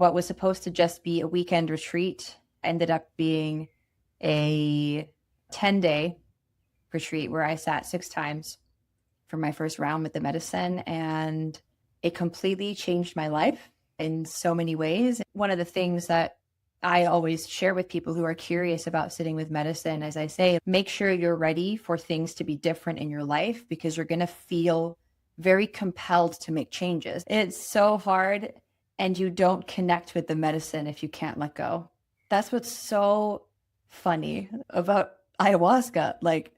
what was supposed to just be a weekend retreat ended up being a 10-day retreat where I sat 6 times for my first round with the medicine, and it completely changed my life in so many ways. One of the things that I always share with people who are curious about sitting with medicine, as I say, make sure you're ready for things to be different in your life, because you're going to feel very compelled to make changes. It's so hard, and you don't connect with the medicine if you can't let go. That's what's so funny about ayahuasca. Like,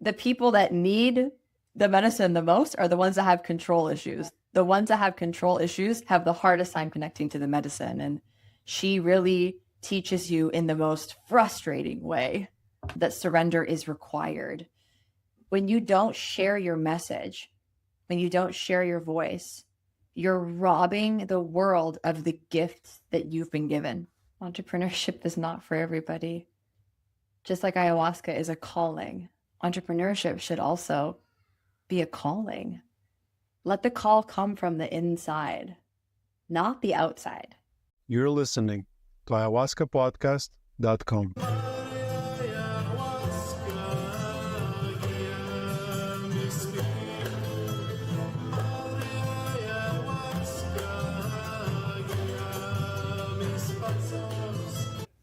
the people that need the medicine the most are the ones that have control issues. The ones that have control issues have the hardest time connecting to the medicine. And she really teaches you in the most frustrating way that surrender is required. When you don't share your message, when you don't share your voice, you're robbing the world of the gift that you've been given. Entrepreneurship is not for everybody. Just like ayahuasca is a calling, entrepreneurship should also be a calling. Let the call come from the inside, not the outside. You're listening to ayahuascapodcast.com.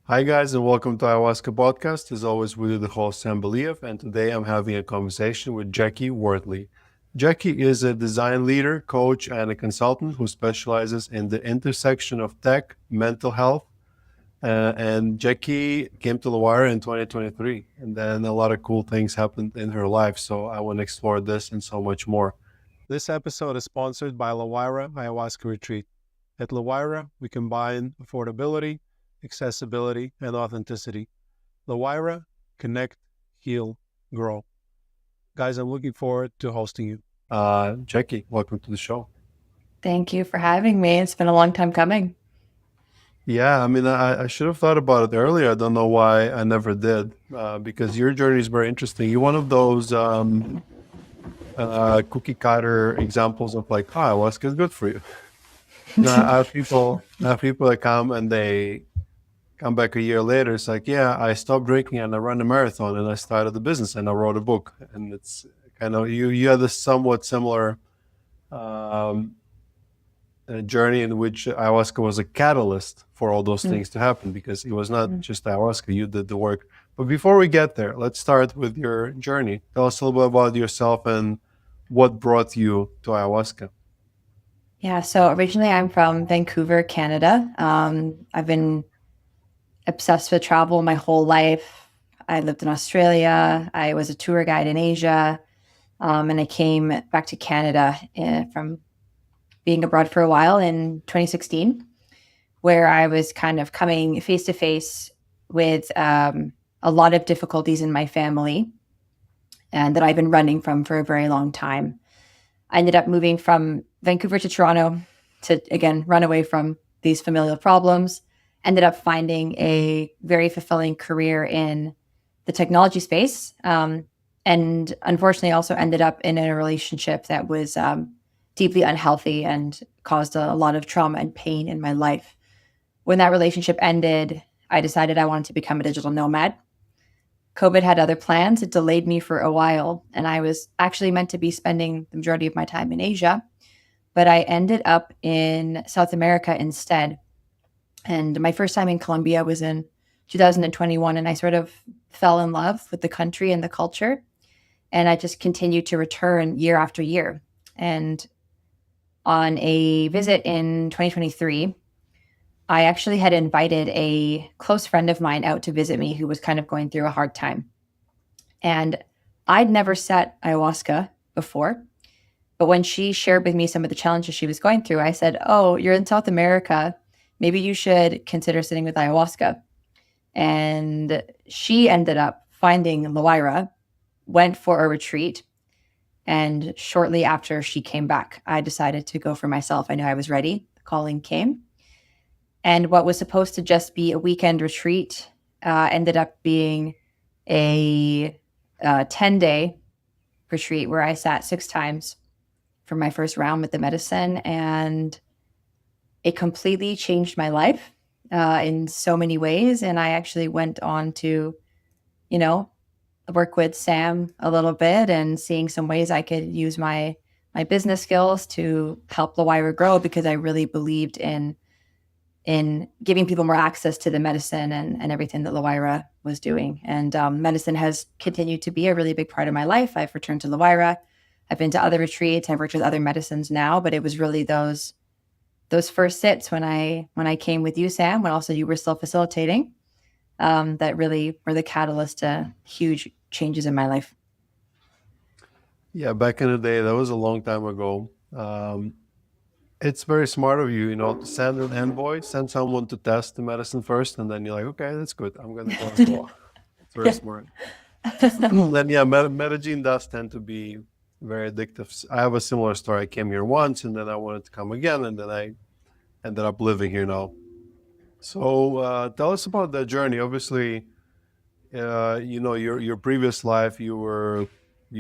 Hi guys, and welcome to Ayahuasca Podcast. As always, we're the host Sam Believ, and today I'm having a conversation with Jacquie Wortley. Jacquie is a design leader, coach, and a consultant who specializes in the intersection of tech, mental health, and Jacquie came to Lawayra in 2023, and then a lot of cool things happened in her life, so I want to explore this and so much more. This episode is sponsored by Lawayra Ayahuasca Retreat. At Lawayra, we combine affordability, accessibility, and authenticity. Lawayra, connect, heal, grow. Guys, I'm looking forward to hosting you. Jacquie, welcome to the show. Thank you for having me. It's been a long time coming. Yeah, I mean, I should have thought about it earlier. I don't know why I never did, because your journey is very interesting. You're one of those cookie cutter examples of like, ayahuasca is good for you. I have people that come and they come back a year later. It's like, yeah, I stopped drinking and I ran a marathon and I started the business and I wrote a book. And it's kind of, you had a somewhat similar journey in which ayahuasca was a catalyst for all those things to happen, because it was not just ayahuasca, you did the work. But before we get there, let's start with your journey. Tell us a little bit about yourself and what brought you to ayahuasca. Yeah, so originally I'm from Vancouver, Canada. I've been obsessed with travel my whole life. I lived in Australia. I was a tour guide in Asia. And I came back to Canada from being abroad for a while in 2016, where I was kind of coming face to face with a lot of difficulties in my family and that I've been running from for a very long time. I ended up moving from Vancouver to Toronto to, again, run away from these familial problems. Ended up finding a very fulfilling career in the technology space. And unfortunately also ended up in a relationship that was deeply unhealthy and caused a lot of trauma and pain in my life. When that relationship ended, I decided I wanted to become a digital nomad. COVID had other plans. It delayed me for a while, and I was actually meant to be spending the majority of my time in Asia, but I ended up in South America instead. And my first time in Colombia was in 2021, and I sort of fell in love with the country and the culture, and I just continued to return year after year. And on a visit in 2023, I actually had invited a close friend of mine out to visit me who was kind of going through a hard time. And I'd never sat ayahuasca before, but when she shared with me some of the challenges she was going through, I said, "Oh, you're in South America. Maybe you should consider sitting with ayahuasca." And she ended up finding Lawayra, went for a retreat, and shortly after she came back, I decided to go for myself. I knew I was ready. The calling came. And what was supposed to just be a weekend retreat ended up being a 10-day retreat where I sat 6 times for my first round with the medicine. And it completely changed my life in so many ways. And I actually went on to, you know, work with Sam a little bit and seeing some ways I could use my business skills to help Lawayra grow, because I really believed in giving people more access to the medicine and everything that Lawayra was doing. And medicine has continued to be a really big part of my life. I've returned to Lawayra. I've been to other retreats. I've worked with other medicines now, but it was really those first sits when I came with you, Sam, when also you were still facilitating, that really were the catalyst to huge changes in my life. Yeah, back in the day, that was a long time ago. It's very smart of you, to send an envoy, send someone to test the medicine first, and then you're like, okay, that's good. I'm going to go as well. It's very smart. Then, yeah, Medellin does tend to be very addictive. I have a similar story. I came here once, and then I wanted to come again, and then I ended up living here now. So tell us about that journey. Obviously, your previous life, you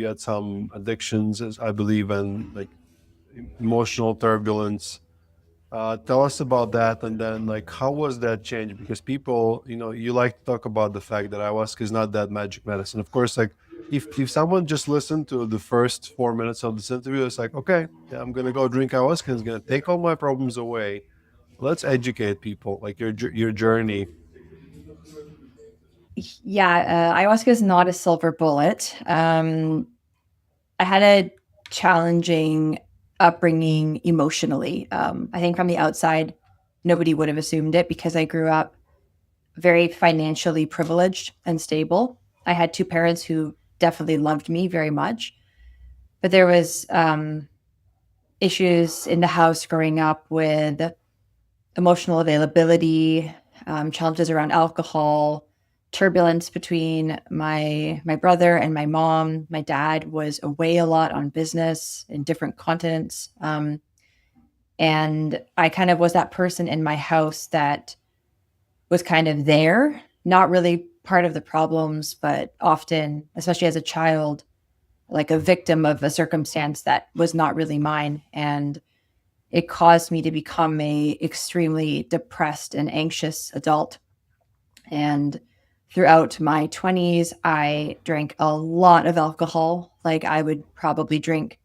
had some addictions, as I believe, and like emotional turbulence. Tell us about that, and then like how was that change? Because people, you like to talk about the fact that ayahuasca is not that magic medicine. Of course, like if someone just listened to the first 4 minutes of this interview, it's like, okay, yeah, I'm gonna go drink ayahuasca. It's gonna take all my problems away. Let's educate people, like your journey. Yeah, ayahuasca is not a silver bullet. I had a challenging upbringing emotionally. I think from the outside, nobody would have assumed it, because I grew up very financially privileged and stable. I had two parents who definitely loved me very much, but there was issues in the house growing up with emotional availability, challenges around alcohol, turbulence between my brother and my mom. My dad was away a lot on business in different continents. And I kind of was that person in my house that was kind of there, not really part of the problems, but often, especially as a child, like a victim of a circumstance that was not really mine. And it caused me to become a extremely depressed and anxious adult. And throughout my 20s, I drank a lot of alcohol. Like I would probably drink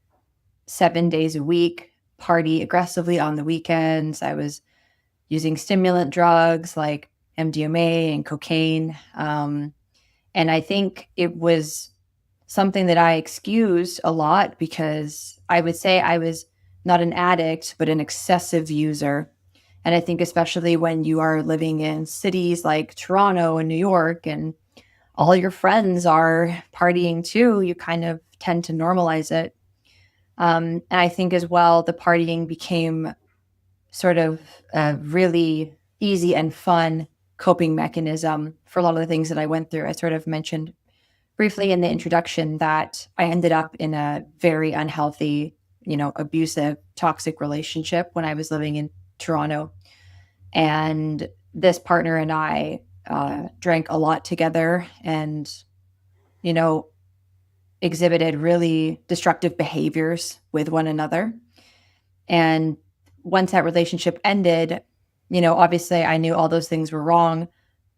7 days a week, party aggressively on the weekends. I was using stimulant drugs like MDMA and cocaine. And I think it was something that I excused a lot, because I would say I was not an addict, but an excessive user. And I think especially when you are living in cities like Toronto and New York, and all your friends are partying too, you kind of tend to normalize it. And I think as well, the partying became sort of a really easy and fun coping mechanism for a lot of the things that I went through. I sort of mentioned briefly in the introduction that I ended up in a very unhealthy, abusive, toxic relationship when I was living in Toronto. And this partner and I drank a lot together and, exhibited really destructive behaviors with one another. And once that relationship ended, obviously I knew all those things were wrong.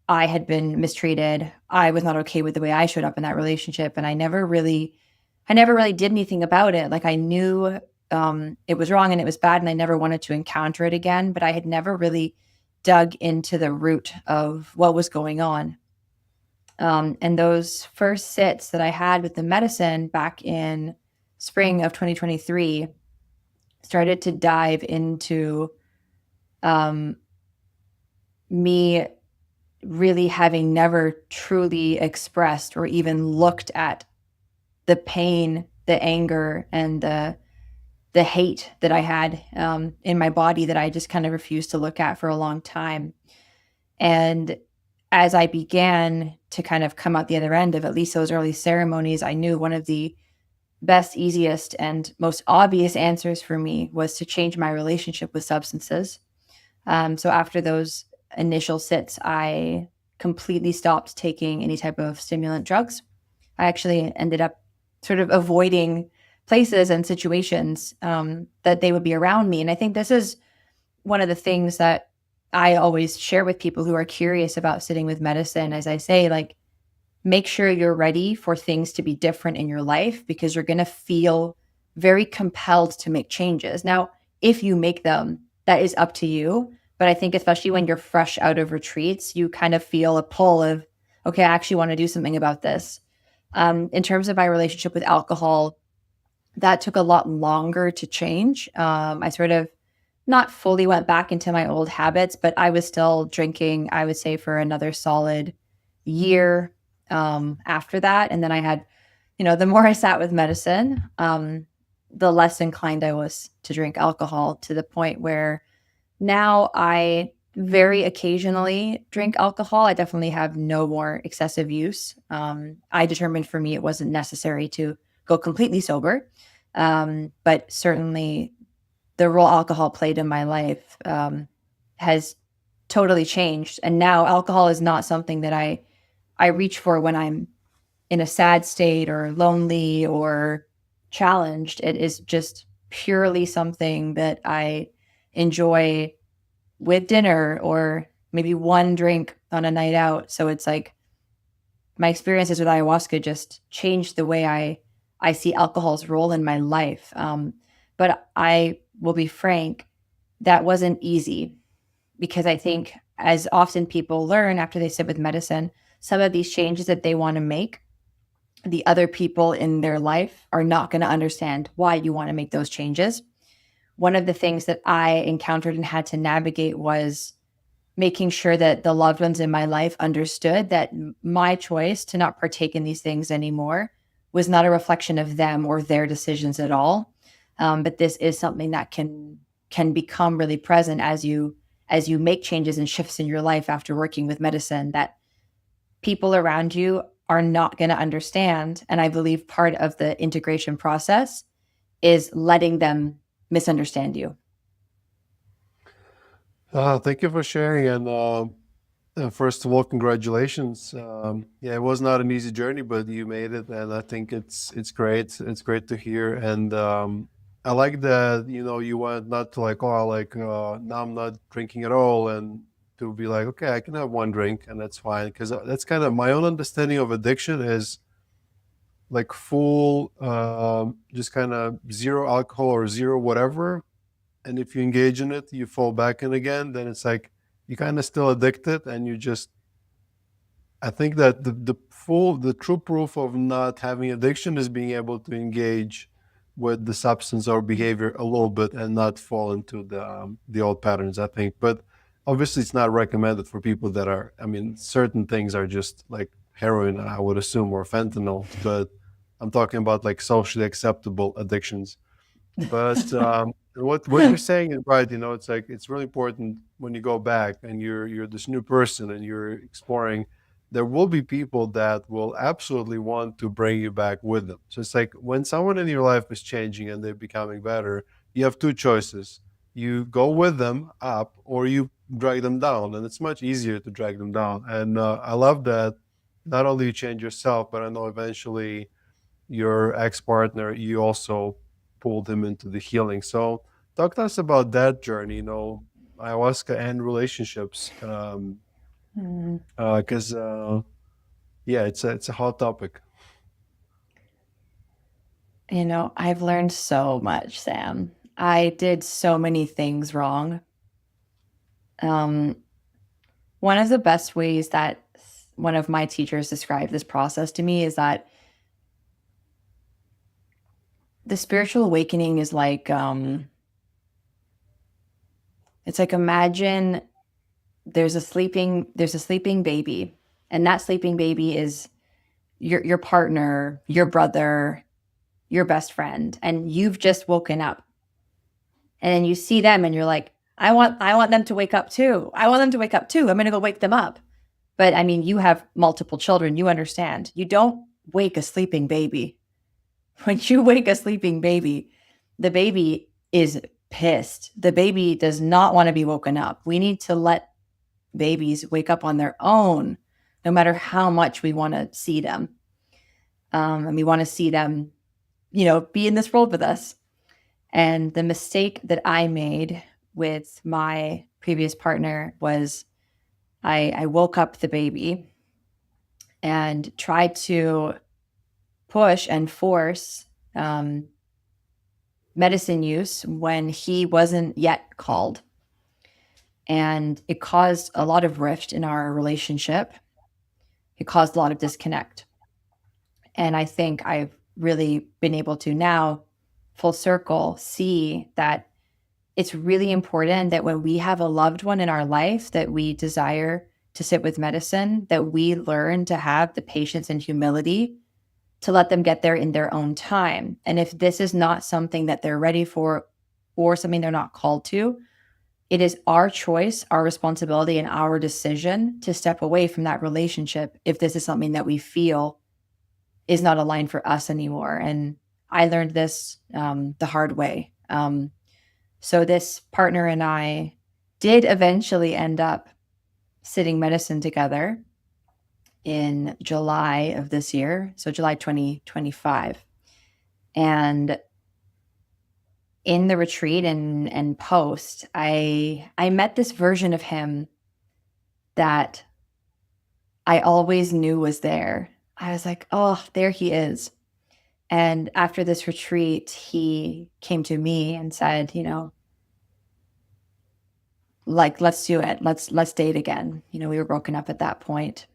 I had been mistreated. I was not okay with the way I showed up in that relationship. And I never really did anything about it. Like I knew it was wrong and it was bad, and I never wanted to encounter it again, but I had never really dug into the root of what was going on. And those first sits that I had with the medicine back in spring of 2023 started to dive into me really having never truly expressed or even looked at the pain, the anger, and the hate that I had in my body that I just kind of refused to look at for a long time. And as I began to kind of come out the other end of at least those early ceremonies, I knew one of the best, easiest, and most obvious answers for me was to change my relationship with substances. So after those initial sits, I completely stopped taking any type of stimulant drugs. I actually ended up sort of avoiding places and situations that they would be around me. And I think this is one of the things that I always share with people who are curious about sitting with medicine, as I say, like, make sure you're ready for things to be different in your life, because you're going to feel very compelled to make changes. Now, if you make them, that is up to you. But I think especially when you're fresh out of retreats, you kind of feel a pull of, okay, I actually want to do something about this. In terms of my relationship with alcohol, that took a lot longer to change. I sort of not fully went back into my old habits, but I was still drinking, I would say, for another solid year after that. And then I had, the more I sat with medicine, the less inclined I was to drink alcohol, to the point where now I very occasionally drink alcohol. I definitely have no more excessive use. I determined for me it wasn't necessary to go completely sober. But certainly the role alcohol played in my life has totally changed. And now alcohol is not something that I reach for when I'm in a sad state or lonely or challenged. It is just purely something that I enjoy with dinner, or maybe one drink on a night out. So it's like my experiences with ayahuasca just changed the way I see alcohol's role in my life. But I will be frank, that wasn't easy, because I think, as often people learn after they sit with medicine, some of these changes that they want to make, the other people in their life are not going to understand why you want to make those changes. One of the things that I encountered and had to navigate was making sure that the loved ones in my life understood that my choice to not partake in these things anymore was not a reflection of them or their decisions at all. But this is something that can become really present as you make changes and shifts in your life after working with medicine, that people around you are not going to understand. And I believe part of the integration process is letting them misunderstand you. Thank you for sharing. And first of all, congratulations. Yeah, it was not an easy journey, but you made it, and I think it's great. It's great to hear. And I like that, you want not to like, oh, like now I'm not drinking at all, and to be like, okay, I can have one drink and that's fine. Because that's kind of my own understanding of addiction, is like full, just kind of zero alcohol or zero whatever. And if you engage in it, you fall back in again, then it's like you kind of still addicted, and you just, I think that the true proof of not having addiction is being able to engage with the substance or behavior a little bit and not fall into the old patterns, I think. But obviously it's not recommended for people that are, I mean, certain things are just like heroin, I would assume, or fentanyl, but I'm talking about like socially acceptable addictions. But what you're saying is right. It's like it's really important when you go back and you're this new person and you're exploring. There will be people that will absolutely want to bring you back with them. So it's like when someone in your life is changing and they're becoming better, you have two choices: you go with them up, or you drag them down. And it's much easier to drag them down. And I love that. Not only you change yourself, but I know eventually your ex-partner, you also pulled him into the healing. So talk to us about that journey, ayahuasca and relationships. Because yeah, it's a hot topic. I've learned so much, Sam. I did so many things wrong. One of the best ways that one of my teachers described this process to me is that the spiritual awakening is like, it's like, imagine there's a sleeping baby, and that sleeping baby is your partner, your brother, your best friend, and you've just woken up. And then you see them and you're like, I want them to wake up too. I want them to wake up too. I'm going to go wake them up. But I mean, you have multiple children. You understand. You don't wake a sleeping baby. When you wake a sleeping baby, the baby is pissed. The baby does not want to be woken up. We need to let babies wake up on their own, no matter how much we want to see them. And we want to see them, be in this world with us. And the mistake that I made with my previous partner was I woke up the baby and tried to push and force medicine use when he wasn't yet called. And it caused a lot of rift in our relationship. It caused a lot of disconnect. And I think I've really been able to now, full circle, see that it's really important that when we have a loved one in our life that we desire to sit with medicine, that we learn to have the patience and humility to let them get there in their own time. And if this is not something that they're ready for or something they're not called to, it is our choice, our responsibility, and our decision to step away from that relationship if this is something that we feel is not aligned for us anymore. And I learned this the hard way. So this partner and I did eventually end up sitting medicine together in July of this year, so July 2025. And in the retreat and post, I met this version of him that I always knew was there. I was like, oh, there he is. And after this retreat, he came to me and said, like, let's do it. Let's date again. We were broken up at that point.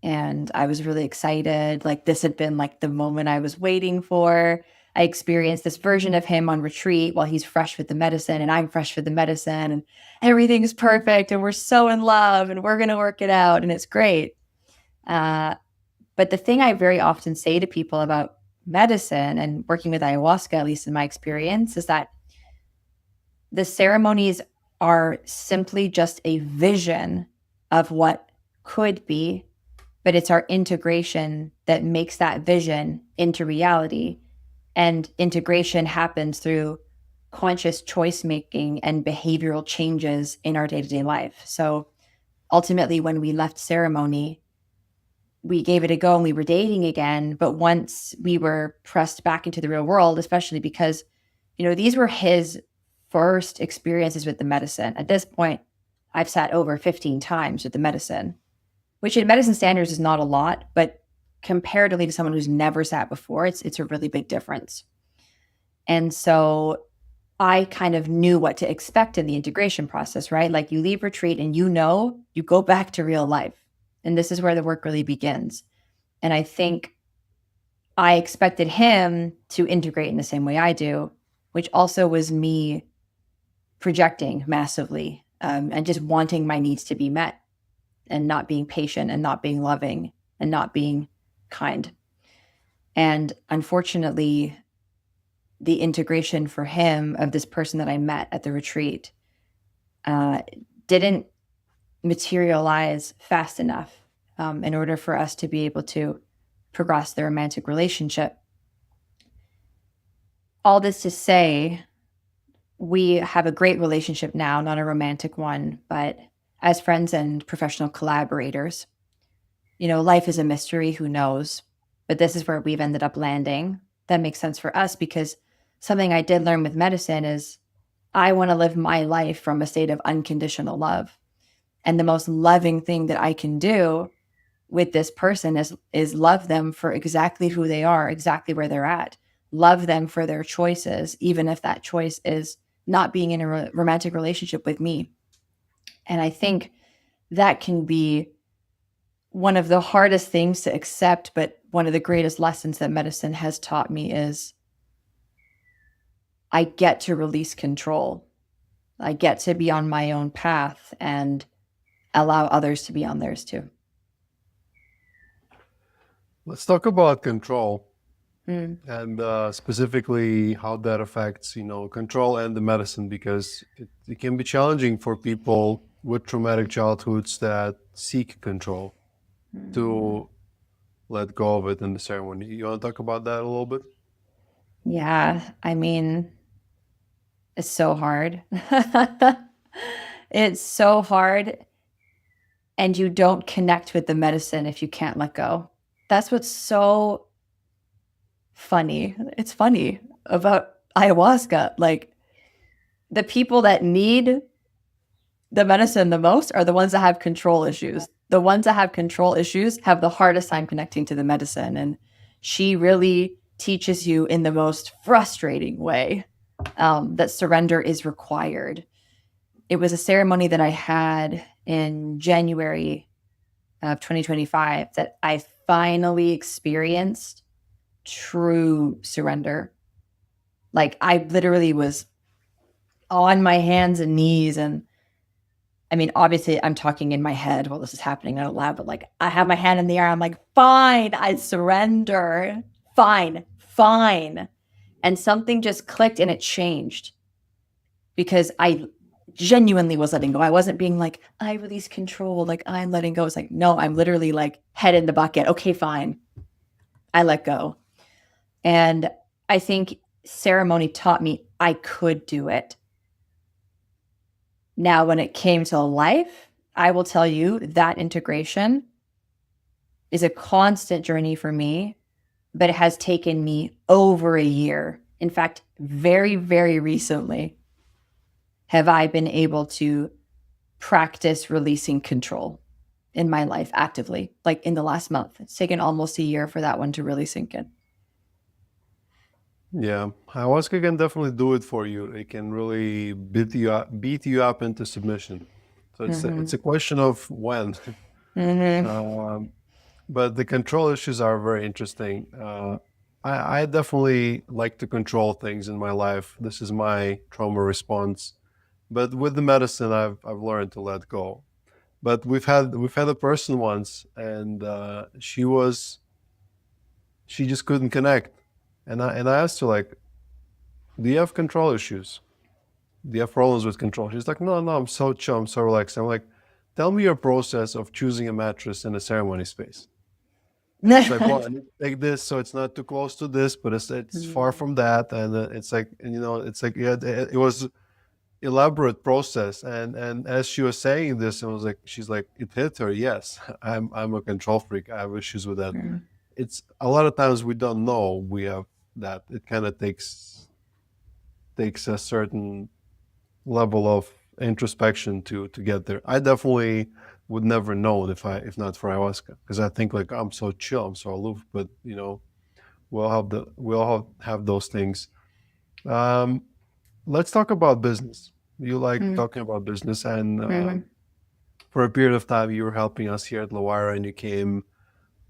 And I was really excited. Like, this had been like the moment I was waiting for. I experienced this version of him on retreat while he's fresh with the medicine and I'm fresh with the medicine and everything's perfect and we're so in love and we're going to work it out and it's great. But the thing I very often say to people about medicine and working with ayahuasca, at least in my experience, is that the ceremonies are simply just a vision of what could be, but it's our integration that makes that vision into reality. And integration happens through conscious choice making and behavioral changes in our day-to-day life. So ultimately, when we left ceremony, we gave it a go and we were dating again. But once we were pressed back into the real world, especially because, these were his first experiences with the medicine. At this point, I've sat over 15 times with the medicine, which in medicine standards is not a lot, but comparatively to someone who's never sat before, it's a really big difference. And so I kind of knew what to expect in the integration process, right? Like you leave retreat and you go back to real life. And this is where the work really begins. And I think I expected him to integrate in the same way I do, which also was me projecting massively and just wanting my needs to be met and not being patient and not being loving and not being kind. And unfortunately, the integration for him of this person that I met at the retreat didn't materialize fast enough in order for us to be able to progress the romantic relationship. All this to say, we have a great relationship now, not a romantic one, but as friends and professional collaborators. Life is a mystery, who knows? But this is where we've ended up landing. That makes sense for us because something I did learn with medicine is I want to live my life from a state of unconditional love. And the most loving thing that I can do with this person is love them for exactly who they are, exactly where they're at. Love them for their choices, even if that choice is not being in a romantic relationship with me. And I think that can be one of the hardest things to accept, but one of the greatest lessons that medicine has taught me is I get to release control. I get to be on my own path and allow others to be on theirs too. Let's talk about control and specifically how that affects, control and the medicine, because it can be challenging for people with traumatic childhoods that seek control to let go of it in the ceremony. You want to talk about that a little bit? Yeah, I mean, it's so hard. It's so hard. And you don't connect with the medicine if you can't let go. That's what's so funny. It's funny about ayahuasca. Like the people that need the medicine the most are the ones that have control issues. The ones that have control issues have the hardest time connecting to the medicine. And she really teaches you in the most frustrating way that surrender is required. It was a ceremony that I had in January of 2025 that I finally experienced true surrender. Like I literally was on my hands and knees. And I mean, obviously I'm talking in my head while this is happening out loud, but like I have my hand in the air. I'm like, fine, I surrender. Fine. And something just clicked and it changed because I genuinely was letting go. I wasn't being like, I release control. Like I'm letting go. It's like, no, I'm literally like head in the bucket. Okay, fine. I let go. And I think ceremony taught me I could do it. Now, when it came to life, I will tell you that integration is a constant journey for me, but it has taken me over a year. In fact, very, very recently have I been able to practice releasing control in my life actively, like in the last month. It's taken almost a year for that one to really sink in. Yeah, ayahuasca can definitely do it for you. It can really beat you up into submission. So it's a question of when. But the control issues are very interesting. I definitely like to control things in my life. This is my trauma response. But with the medicine, I've learned to let go. But we've had a person once, and she just couldn't connect. And I asked her, like, do you have control issues? Do you have problems with control? She's like, no, I'm so chill, I'm so relaxed. I'm like, tell me your process of choosing a mattress in a ceremony space. It's like, well, I need to take this so it's not too close to this, but it's far from that. And it's like, and it's like, yeah, it was elaborate process. And as she was saying this, she's like, it hit her. Yes, I'm a control freak. I have issues with that. It's a lot of times we don't know we have that. It kind of takes a certain level of introspection to get there. I definitely would never know if not for ayahuasca, because I think like I'm so chill, I'm so aloof. But we all have those things. Let's talk about business. You like talking about business, and for a period of time you were helping us here at Lawayra, and you came.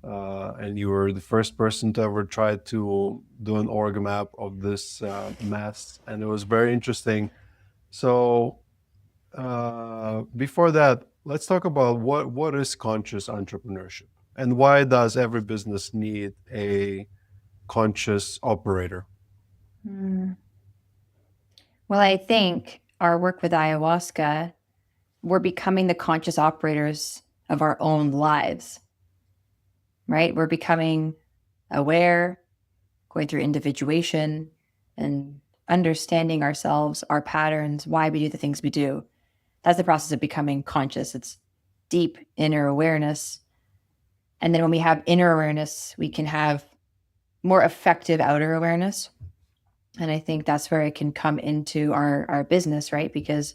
And you were the first person to ever try to do an org map of this mass, and it was very interesting. So before that, let's talk about what is conscious entrepreneurship, and why does every business need a conscious operator? Well, I think our work with ayahuasca, we're becoming the conscious operators of our own lives. Right? We're becoming aware, going through individuation, and understanding ourselves, our patterns, why we do the things we do. That's the process of becoming conscious. It's deep inner awareness. And then when we have inner awareness, we can have more effective outer awareness. And I think that's where it can come into our business, right? Because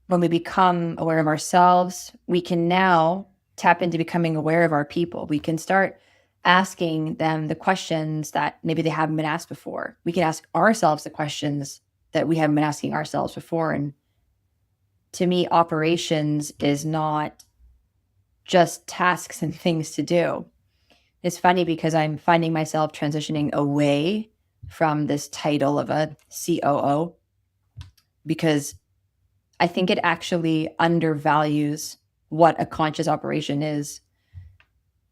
when we become aware of ourselves, we can now tap into becoming aware of our people. We can start asking them the questions that maybe they haven't been asked before. We can ask ourselves the questions that we haven't been asking ourselves before. And to me, operations is not just tasks and things to do. It's funny because I'm finding myself transitioning away from this title of a COO, because I think it actually undervalues what a conscious operation is.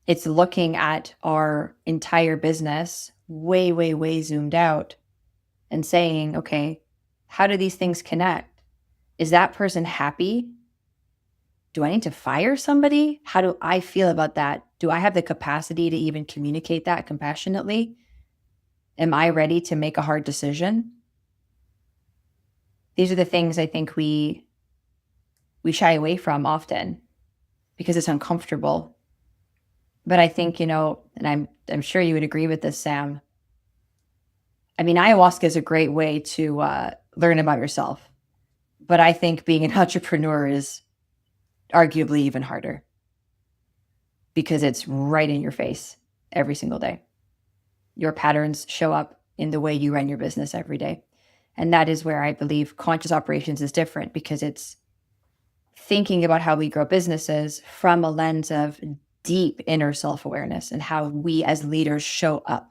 It's looking at our entire business way, way, way zoomed out and saying, okay, how do these things connect? Is that person happy? Do I need to fire somebody? How do I feel about that? Do I have the capacity to even communicate that compassionately? Am I ready to make a hard decision? These are the things I think we shy away from often because it's uncomfortable. But I think, and I'm sure you would agree with this, Sam. I mean, ayahuasca is a great way to learn about yourself. But I think being an entrepreneur is arguably even harder because it's right in your face every single day. Your patterns show up in the way you run your business every day. And that is where I believe conscious operations is different, because it's thinking about how we grow businesses from a lens of deep inner self-awareness and how we as leaders show up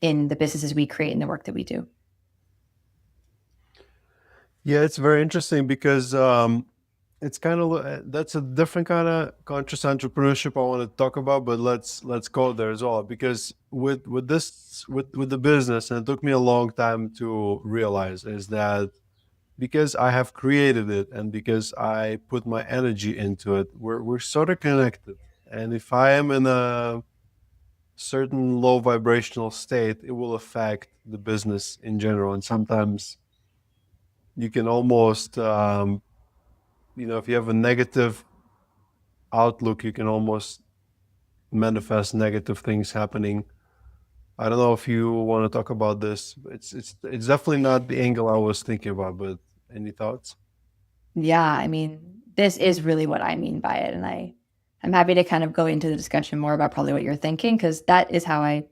in the businesses we create and the work that we do. Yeah, it's very interesting because it's kind of that's a different kind of conscious entrepreneurship I want to talk about, but let's go there as well, because with the business, and it took me a long time to realize, is that because I have created it and because I put my energy into it, we're sort of connected. And if I am in a certain low vibrational state, it will affect the business in general. And sometimes you can almost if you have a negative outlook, you can almost manifest negative things happening. I don't know if you want to talk about this. It's definitely not the angle I was thinking about, but any thoughts? Yeah, I mean, this is really what I mean by it. And I'm happy to kind of go into the discussion more about probably what you're thinking, because that is how I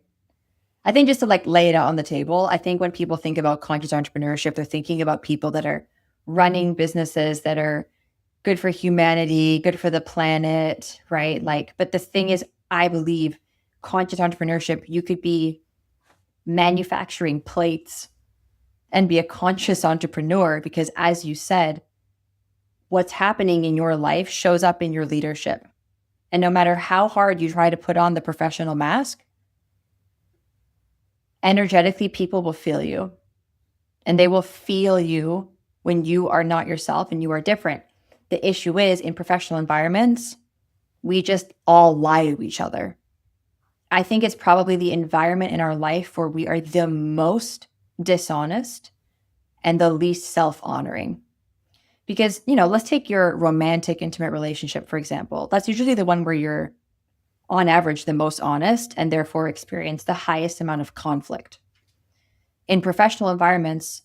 think, just to like lay it out on the table, I think when people think about conscious entrepreneurship, they're thinking about people that are running businesses that are good for humanity, good for the planet, right? Like, but the thing is, I believe conscious entrepreneurship, you could be manufacturing plates and be a conscious entrepreneur, because as you said, what's happening in your life shows up in your leadership. And no matter how hard you try to put on the professional mask, energetically, people will feel you. And they will feel you when you are not yourself and you are different. The issue is, in professional environments, we just all lie to each other. I think it's probably the environment in our life where we are the most dishonest and the least self-honoring. Because, let's take your romantic, intimate relationship, for example. That's usually the one where you're, on average, the most honest and therefore experience the highest amount of conflict. In professional environments,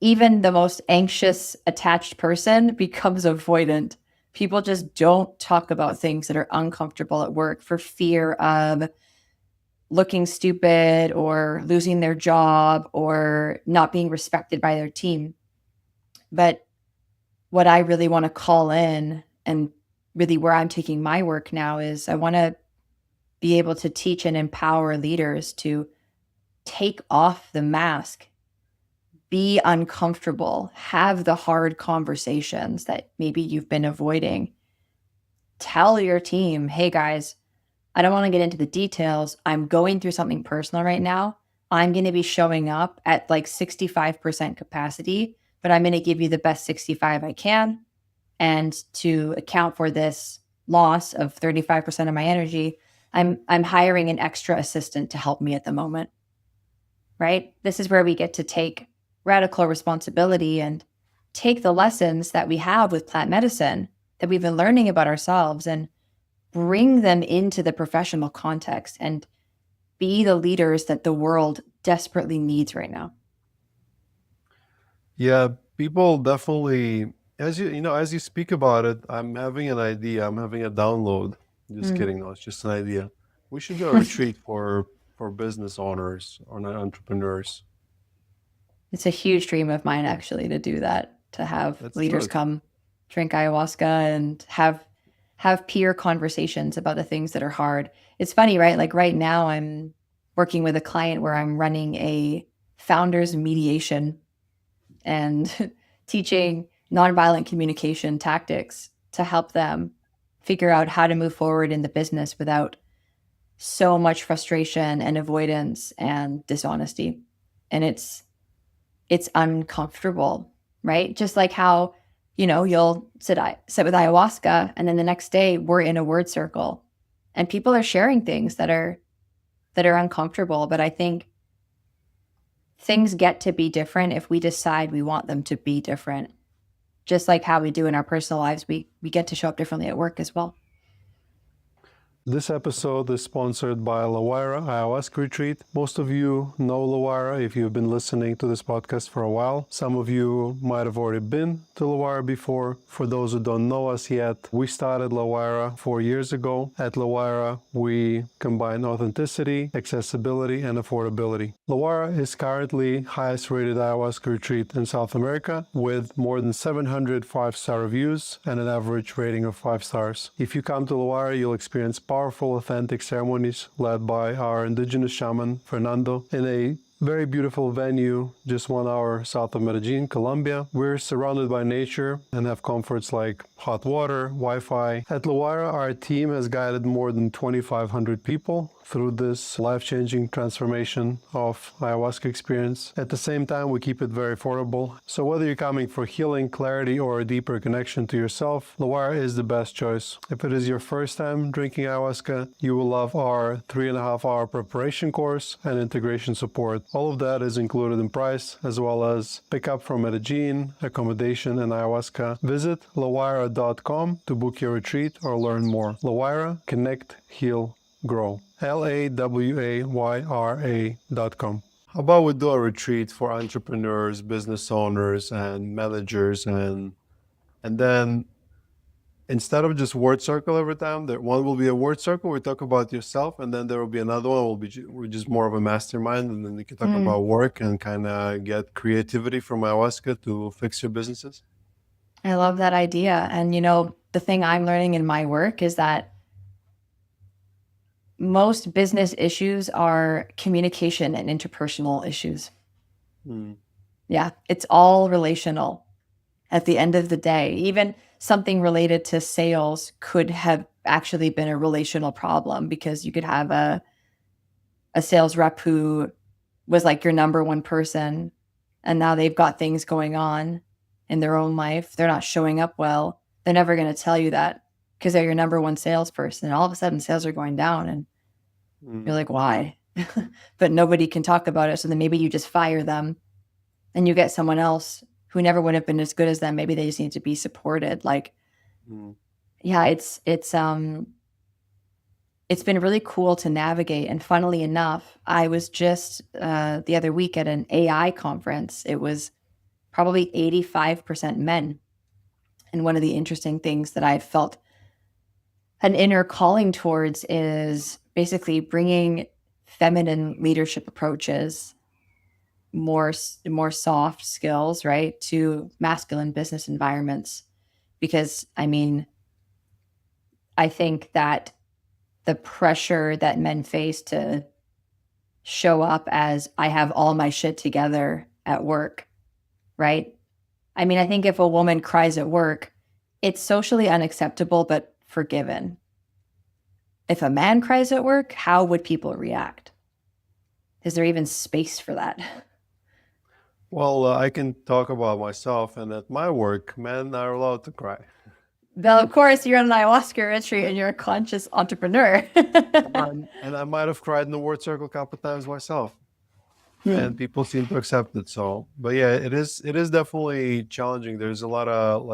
even the most anxious, attached person becomes avoidant. People just don't talk about things that are uncomfortable at work for fear of looking stupid or losing their job or not being respected by their team. But what I really want to call in, and really where I'm taking my work now, is I want to be able to teach and empower leaders to take off the mask, be uncomfortable, have the hard conversations that maybe you've been avoiding. Tell your team, hey guys, I don't want to get into the details. I'm going through something personal right now. I'm going to be showing up at like 65% capacity, but I'm going to give you the best 65 I can. And to account for this loss of 35% of my energy, I'm hiring an extra assistant to help me at the moment. Right? This is where we get to take radical responsibility and take the lessons that we have with plant medicine that we've been learning about ourselves and bring them into the professional context and be the leaders that the world desperately needs right now. Yeah, people definitely, as you speak about it, I'm having an idea. I'm having a download. Just kidding. No, it's just an idea. We should do a retreat for business owners or entrepreneurs. It's a huge dream of mine, actually, to do that, to have That's leaders good. come drink ayahuasca and have peer conversations about the things that are hard. It's funny, right? Like right now I'm working with a client where I'm running a founders mediation and teaching nonviolent communication tactics to help them figure out how to move forward in the business without so much frustration and avoidance and dishonesty. And it's uncomfortable, right? Just like how, you'll sit with ayahuasca and then the next day we're in a word circle and people are sharing things that are uncomfortable. But I think things get to be different if we decide we want them to be different. Just like how we do in our personal lives, we get to show up differently at work as well. This episode is sponsored by Lawayra Ayahuasca Retreat. Most of you know Lawayra if you've been listening to this podcast for a while. Some of you might have already been to Lawayra before. For those who don't know us yet, we started Lawayra 4 years ago. At Lawayra, we combine authenticity, accessibility, and affordability. Lawayra is currently highest rated ayahuasca retreat in South America with more than 700 5-star reviews and an average rating of 5 stars. If you come to Lawayra, you'll experience powerful, authentic ceremonies led by our indigenous shaman, Fernando, in a very beautiful venue just 1 hour south of Medellin, Colombia. We're surrounded by nature and have comforts like hot water, Wi-Fi. At Lawayra, our team has guided more than 2,500 people through this life-changing transformation of ayahuasca experience. At the same time, we keep it very affordable. So whether you're coming for healing, clarity, or a deeper connection to yourself, Lawayra is the best choice. If it is your first time drinking ayahuasca, you will love our 3.5-hour preparation course and integration support. All of that is included in price, as well as pickup from Medellin, accommodation, and ayahuasca. Visit lawayra.com to book your retreat or learn more. Lawayra, connect, heal, grow. LAWAYRA.com. How about we do a retreat for entrepreneurs, business owners, and managers, and then instead of just word circle every time, there one will be a word circle. We talk about yourself, and then there will be another one. Will be we're just more of a mastermind, and then you can talk about work and kind of get creativity from ayahuasca to fix your businesses. I love that idea. And, the thing I'm learning in my work is that most business issues are communication and interpersonal issues. Yeah, it's all relational at the end of the day. Even something related to sales could have actually been a relational problem, because you could have a sales rep who was like your number one person, and now they've got things going on in their own life. They're not showing up well. They're never going to tell you that because they're your number one salesperson. And all of a sudden sales are going down, and you're like, why? But nobody can talk about it. So then maybe you just fire them and you get someone else who never would have been as good as them. Maybe they just need to be supported. Yeah, it's been really cool to navigate. And funnily enough, I was just the other week at an AI conference. It was probably 85% men. And one of the interesting things that I felt an inner calling towards is basically bringing feminine leadership approaches, more soft skills, right, to masculine business environments. Because, I think that the pressure that men face to show up as I have all my shit together at work, right? I think if a woman cries at work, it's socially unacceptable, but forgiven. If a man cries at work, how would people react? Is there even space for that? Well, I can talk about myself, and at my work, men are allowed to cry. Well, of course, you're on an ayahuasca retreat and you're a conscious entrepreneur. And I might have cried in the word circle a couple of times myself. And people seem to accept it. So, but yeah, it is definitely challenging. There's a lot of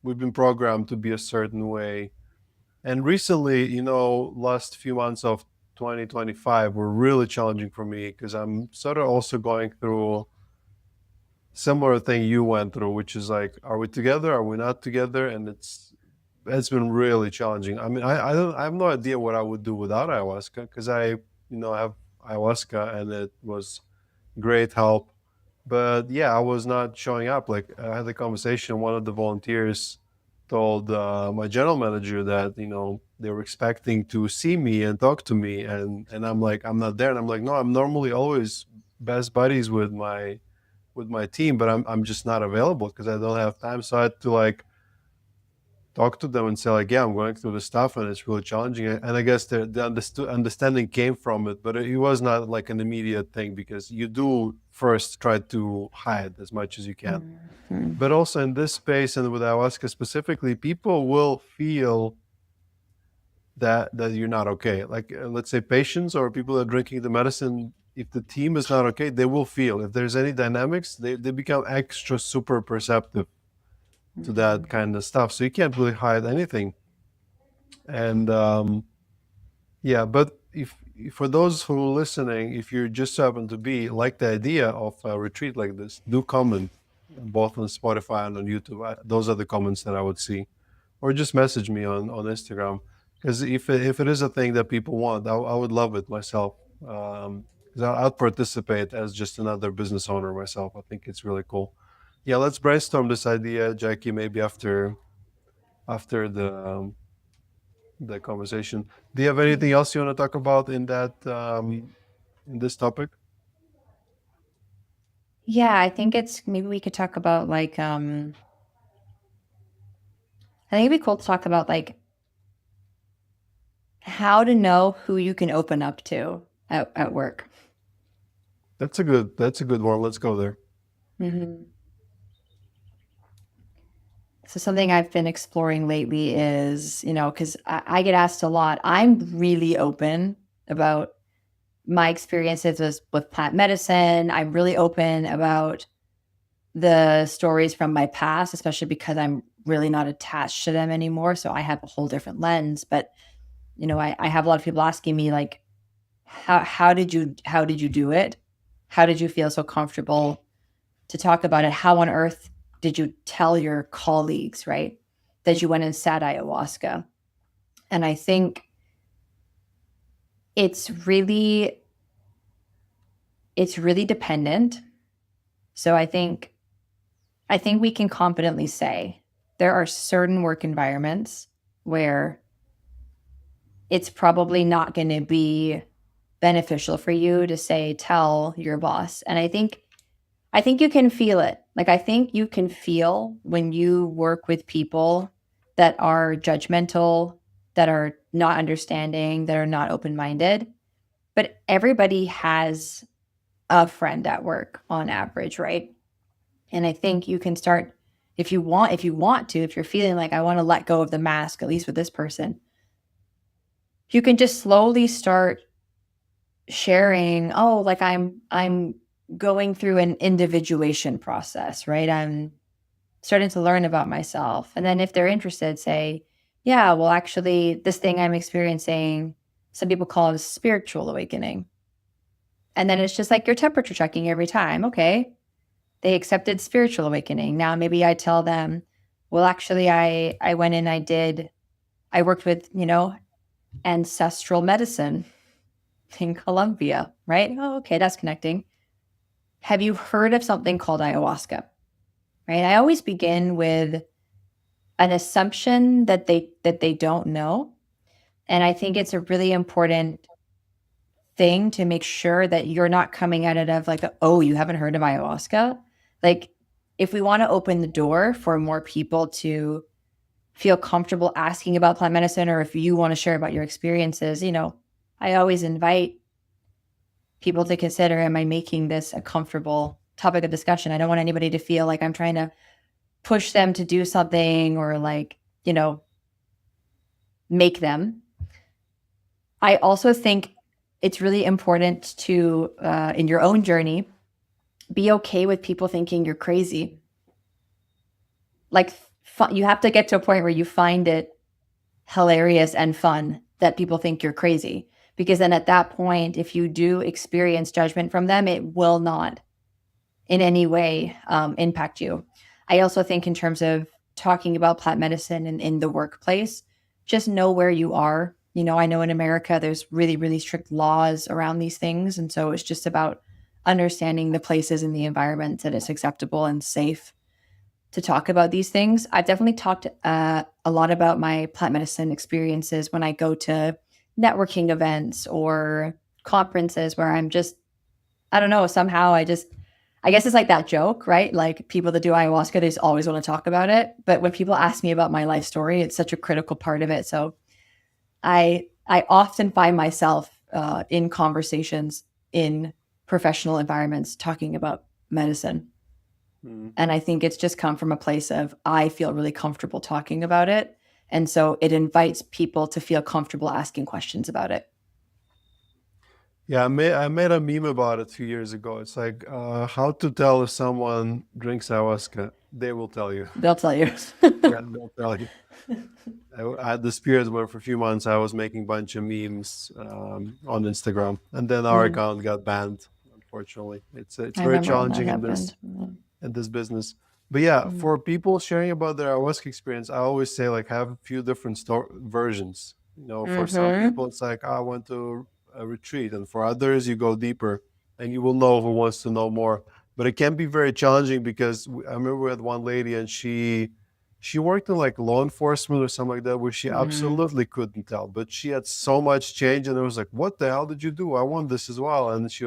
we've been programmed to be a certain way. And recently, last few months of 2025 were really challenging for me because I'm sort of also going through similar thing you went through, which is like, are we together? Are we not together? And it's been really challenging. I have no idea what I would do without ayahuasca, because I have ayahuasca and it was great help. But yeah, I was not showing up. Like, I had a conversation. One of the volunteers told my general manager that they were expecting to see me and talk to me, and I'm like, I'm not there. And I'm like, no, I'm normally always best buddies with my team, but I'm just not available because I don't have time. So I had to talk to them and say yeah, I'm going through this stuff and it's really challenging. And I guess the understanding came from it, but it was not like an immediate thing, because you do first try to hide as much as you can. But also in this space, and with ayahuasca specifically, people will feel that you're not okay. Let's say patients or people that are drinking the medicine, if the team is not okay, they will feel. If there's any dynamics, they become extra super perceptive to that kind of stuff. So you can't really hide anything. And Yeah, but if for those who are listening, if you just happen to be like the idea of a retreat like this, do comment both on Spotify and on YouTube. Those are the comments that I would see, or just message me on Instagram. Because if it is a thing that people want, I would love it myself. Because I'd participate as just another business owner myself. I think it's really cool. Yeah, let's brainstorm this idea, Jackie. Maybe after the conversation. Do you have anything else you want to talk about in that in this topic? Yeah, I think it's maybe we could talk about like I think it'd be cool to talk about like how to know who you can open up to at work. That's a good one. Let's go there. Hmm. So something I've been exploring lately is, because I get asked a lot. I'm really open about my experiences with plant medicine. I'm really open about the stories from my past, especially because I'm really not attached to them anymore. So I have a whole different lens. But I have a lot of people asking me like, how did you do it? How did you feel so comfortable to talk about it? How on earth did you tell your colleagues, right, that you went and sat ayahuasca? And I think it's really dependent. So I think we can confidently say there are certain work environments where it's probably not going to be beneficial for you to say tell your boss. And I think you can feel it. Like I think you can feel when you work with people that are judgmental, that are not understanding, that are not open-minded. But everybody has a friend at work on average, right? And I think you can start if you're feeling like I want to let go of the mask, at least with this person, you can just slowly start sharing, oh, like I'm going through an individuation process, right? I'm starting to learn about myself. And then if they're interested, say, yeah, well, actually, this thing I'm experiencing, some people call it a spiritual awakening. And then it's just like you're temperature checking every time. Okay, they accepted spiritual awakening. Now maybe I tell them, well, actually, I went in, I worked with, ancestral medicine in Colombia, right? Oh, okay, that's connecting. Have you heard of something called ayahuasca? Right? I always begin with an assumption that they don't know. And I think it's a really important thing to make sure that you're not coming at it of like, oh, you haven't heard of ayahuasca. Like, if we want to open the door for more people to feel comfortable asking about plant medicine, or if you want to share about your experiences, I always invite people to consider, am I making this a comfortable topic of discussion? I don't want anybody to feel like I'm trying to push them to do something or like, make them. I also think it's really important to, in your own journey, be okay with people thinking you're crazy. Like, you have to get to a point where you find it hilarious and fun that people think you're crazy. Because then at that point, if you do experience judgment from them, it will not in any way impact you. I also think in terms of talking about plant medicine in the workplace, just know where you are. I know in America, there's really, really strict laws around these things. And so it's just about understanding the places in the environment that it's acceptable and safe to talk about these things. I've definitely talked a lot about my plant medicine experiences when I go to networking events or conferences where I'm just, I don't know, somehow I guess it's like that joke, right? Like people that do ayahuasca, they just always want to talk about it. But when people ask me about my life story, it's such a critical part of it. So I often find myself in conversations in professional environments talking about medicine. Mm. And I think it's just come from a place of I feel really comfortable talking about it. And so it invites people to feel comfortable asking questions about it. Yeah, I made a meme about it 2 years ago. It's like how to tell if someone drinks ayahuasca. They will tell you. They'll tell you. Yeah, they'll tell you. I had this period where for a few months I was making a bunch of memes on Instagram, and then our Mm. account got banned. Unfortunately, it's I very remember when that challenging in happened. this business. But yeah, Mm. for people sharing about their ayahuasca experience, I always say like have a few different versions. For some Mm-hmm. people, it's like I went to a retreat, and for others, you go deeper, and you will know who wants to know more. But it can be very challenging because I remember we had one lady, and she worked in like law enforcement or something like that, where she Mm-hmm. absolutely couldn't tell, but she had so much change, and it was like, what the hell did you do? I want this as well. And she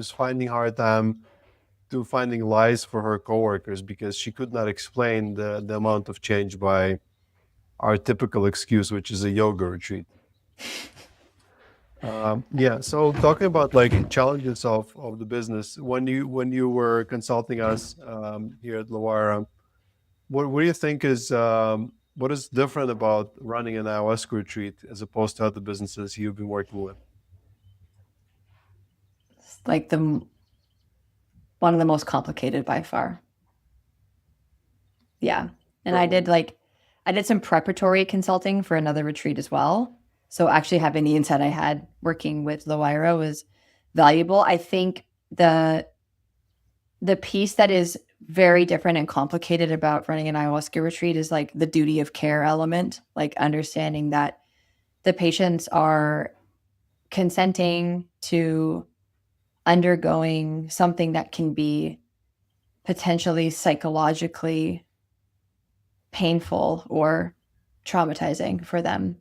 was finding hard time to finding lies for her coworkers because she could not explain the amount of change by our typical excuse, which is a yoga retreat. Yeah. So talking about like challenges of the business, when you were consulting us here at Lawayra, what do you think is what is different about running an ayahuasca retreat as opposed to other businesses you've been working with? It's like one of the most complicated by far. Yeah. And I did some preparatory consulting for another retreat as well. So actually having the insight I had working with Lawayra was valuable. I think the piece that is very different and complicated about running an ayahuasca retreat is like the duty of care element, like understanding that the patients are consenting to undergoing something that can be potentially psychologically painful or traumatizing for them.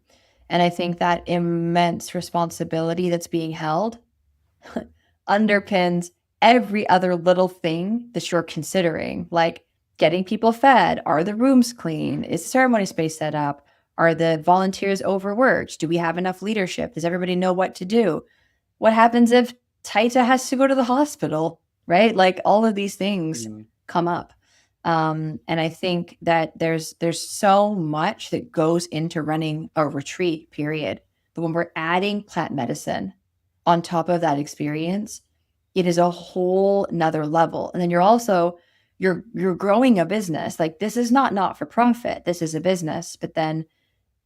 And I think that immense responsibility that's being held underpins every other little thing that you're considering, like getting people fed. Are the rooms clean? Is the ceremony space set up? Are the volunteers overworked? Do we have enough leadership? Does everybody know what to do? What happens if Taita has to go to the hospital, right? Like all of these things Mm. come up. And I think that there's so much that goes into running a retreat, period. But when we're adding plant medicine on top of that experience, it is a whole nother level. And then you're growing a business. Like this is not for profit. This is a business. But then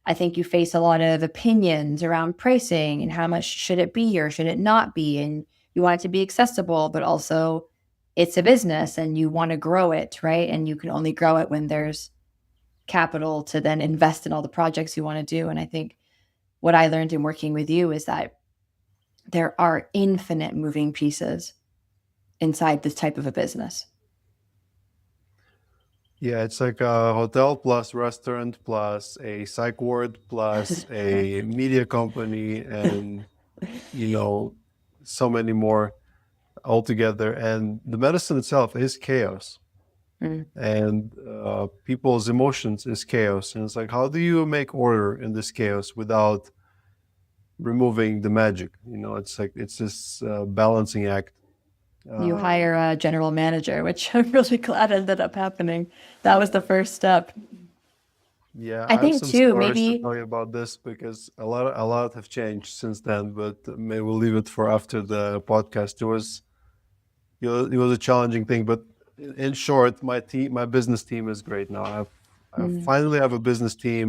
I think you face a lot of opinions around pricing and how much should it be or should it not be. And you want it to be accessible, but also it's a business and you want to grow it, right? And you can only grow it when there's capital to then invest in all the projects you want to do. And I think what I learned in working with you is that there are infinite moving pieces inside this type of a business. Yeah, it's like a hotel plus restaurant plus a psych ward plus a media company and so many more altogether. And the medicine itself is chaos, Mm. and people's emotions is chaos. And it's like, how do you make order in this chaos without removing the magic? It's like it's this balancing act. You Uh, hire a general manager, which I'm really glad ended up happening. That was the first step. Yeah, I I have think some too, stories to maybe tell you about this because a lot have changed since then, but maybe we'll leave it for after the podcast. It was a challenging thing, but in short, my business team is great now. I mm, finally have a business team,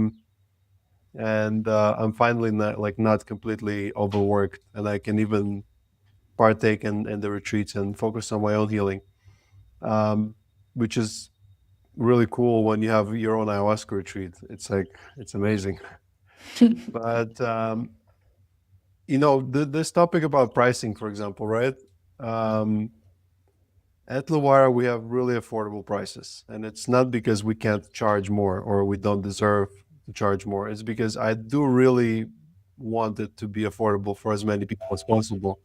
and I'm finally not completely overworked, and I can even partake in the retreats and focus on my own healing, um, which is really cool when you have your own ayahuasca retreat. It's amazing. But this topic about pricing, for example, right? Um, at Lawayra, we have really affordable prices, and it's not because we can't charge more or we don't deserve to charge more. It's because I do really want it to be affordable for as many people as possible.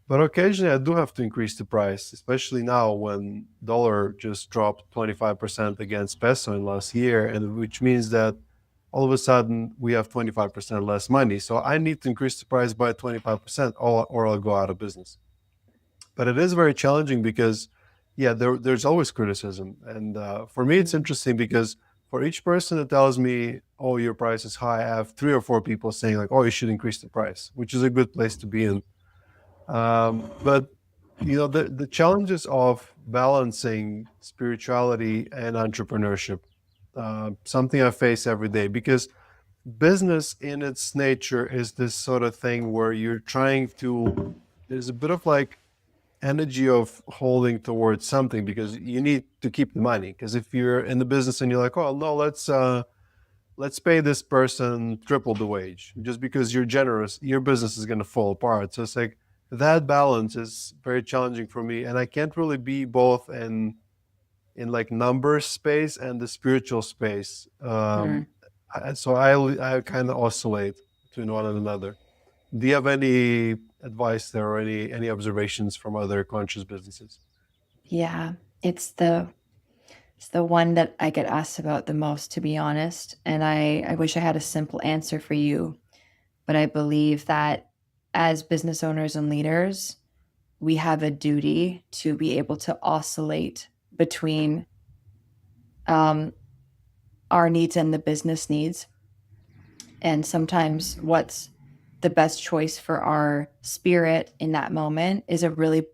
But occasionally, I do have to increase the price, especially now when dollar just dropped 25% against peso in last year, and which means that all of a sudden we have 25% less money. So I need to increase the price by 25%, or I'll go out of business. But it is very challenging because, yeah, there's always criticism, and for me, it's mm, interesting because for each person that tells me, "Oh, your price is high," I have 3 or 4 people saying like, "Oh, you should increase the price," which is a good place to be in. But the challenges of balancing spirituality and entrepreneurship, something I face every day because business in its nature is this sort of thing where you're trying to, there's a bit of like energy of holding towards something because you need to keep the money. Because if you're in the business and you're like, oh no, let's pay this person triple the wage just because you're generous, your business is going to fall apart. So it's like that balance is very challenging for me, and I can't really be both in like numbers space and the spiritual space. Mm. So I kind of oscillate between one and another. Do you have any advice there or any observations from other conscious businesses? Yeah, it's the it's the one that I get asked about the most, to be honest. And I wish I had a simple answer for you, but I believe that as business owners and leaders, we have a duty to be able to oscillate between um, our needs and the business needs. And sometimes what's the best choice for our spirit in that moment is a really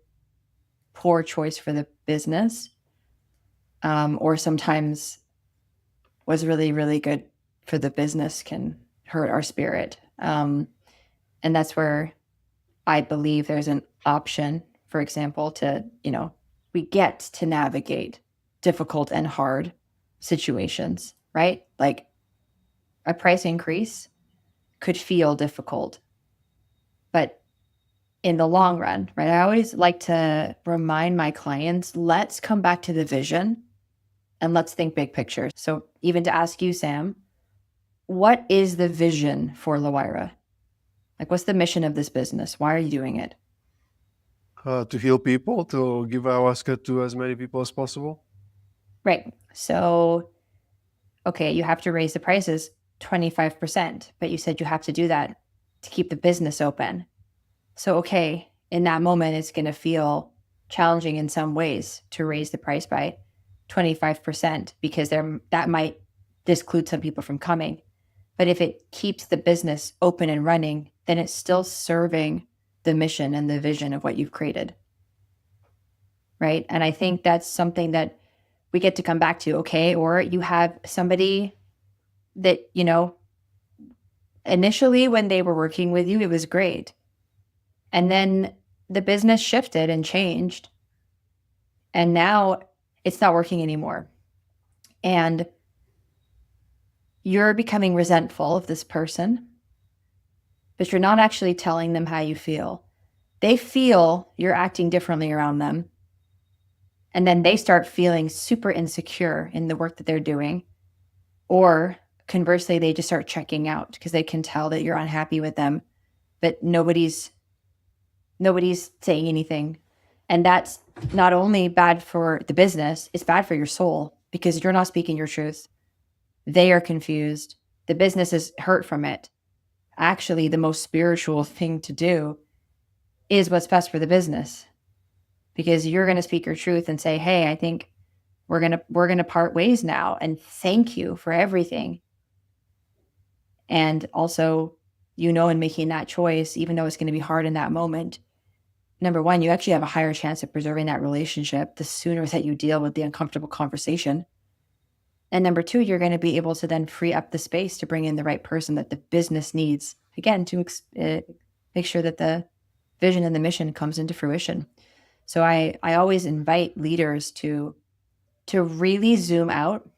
poor choice for the business. Or sometimes what's really, really good for the business can hurt our spirit. And that's where I believe there's an option, for example, to, we get to navigate difficult and hard situations, right? Like a price increase could feel difficult, but in the long run, right? I always like to remind my clients, let's come back to the vision and let's think big picture. So even to ask you, Sam, what is the vision for Lawayra? Like, what's the mission of this business? Why are you doing it? To heal people, to give ayahuasca to as many people as possible. Right. So, okay, you have to raise the prices 25%, but you said you have to do that to keep the business open. So, okay, in that moment, it's going to feel challenging in some ways to raise the price by 25% because that might disclude some people from coming. But if it keeps the business open and running, then it's still serving the mission and the vision of what you've created. Right. And I think that's something that we get to come back to. Okay. Or you have somebody that, initially when they were working with you, it was great. And then the business shifted and changed. And now it's not working anymore. And you're becoming resentful of this person, but you're not actually telling them how you feel. They feel you're acting differently around them. And then they start feeling super insecure in the work that they're doing. Or conversely, they just start checking out because they can tell that you're unhappy with them, but nobody's saying anything. And that's not only bad for the business, it's bad for your soul because you're not speaking your truth. They are confused. The business is hurt from it. Actually, the most spiritual thing to do is what's best for the business because you're going to speak your truth and say, hey, I think we're going to part ways now. And thank you for everything. And also, in making that choice, even though it's going to be hard in that moment, number one, you actually have a higher chance of preserving that relationship the sooner that you deal with the uncomfortable conversation. And number two, you're going to be able to then free up the space to bring in the right person that the business needs, again, to make sure that the vision and the mission comes into fruition. So I always invite leaders to really zoom out.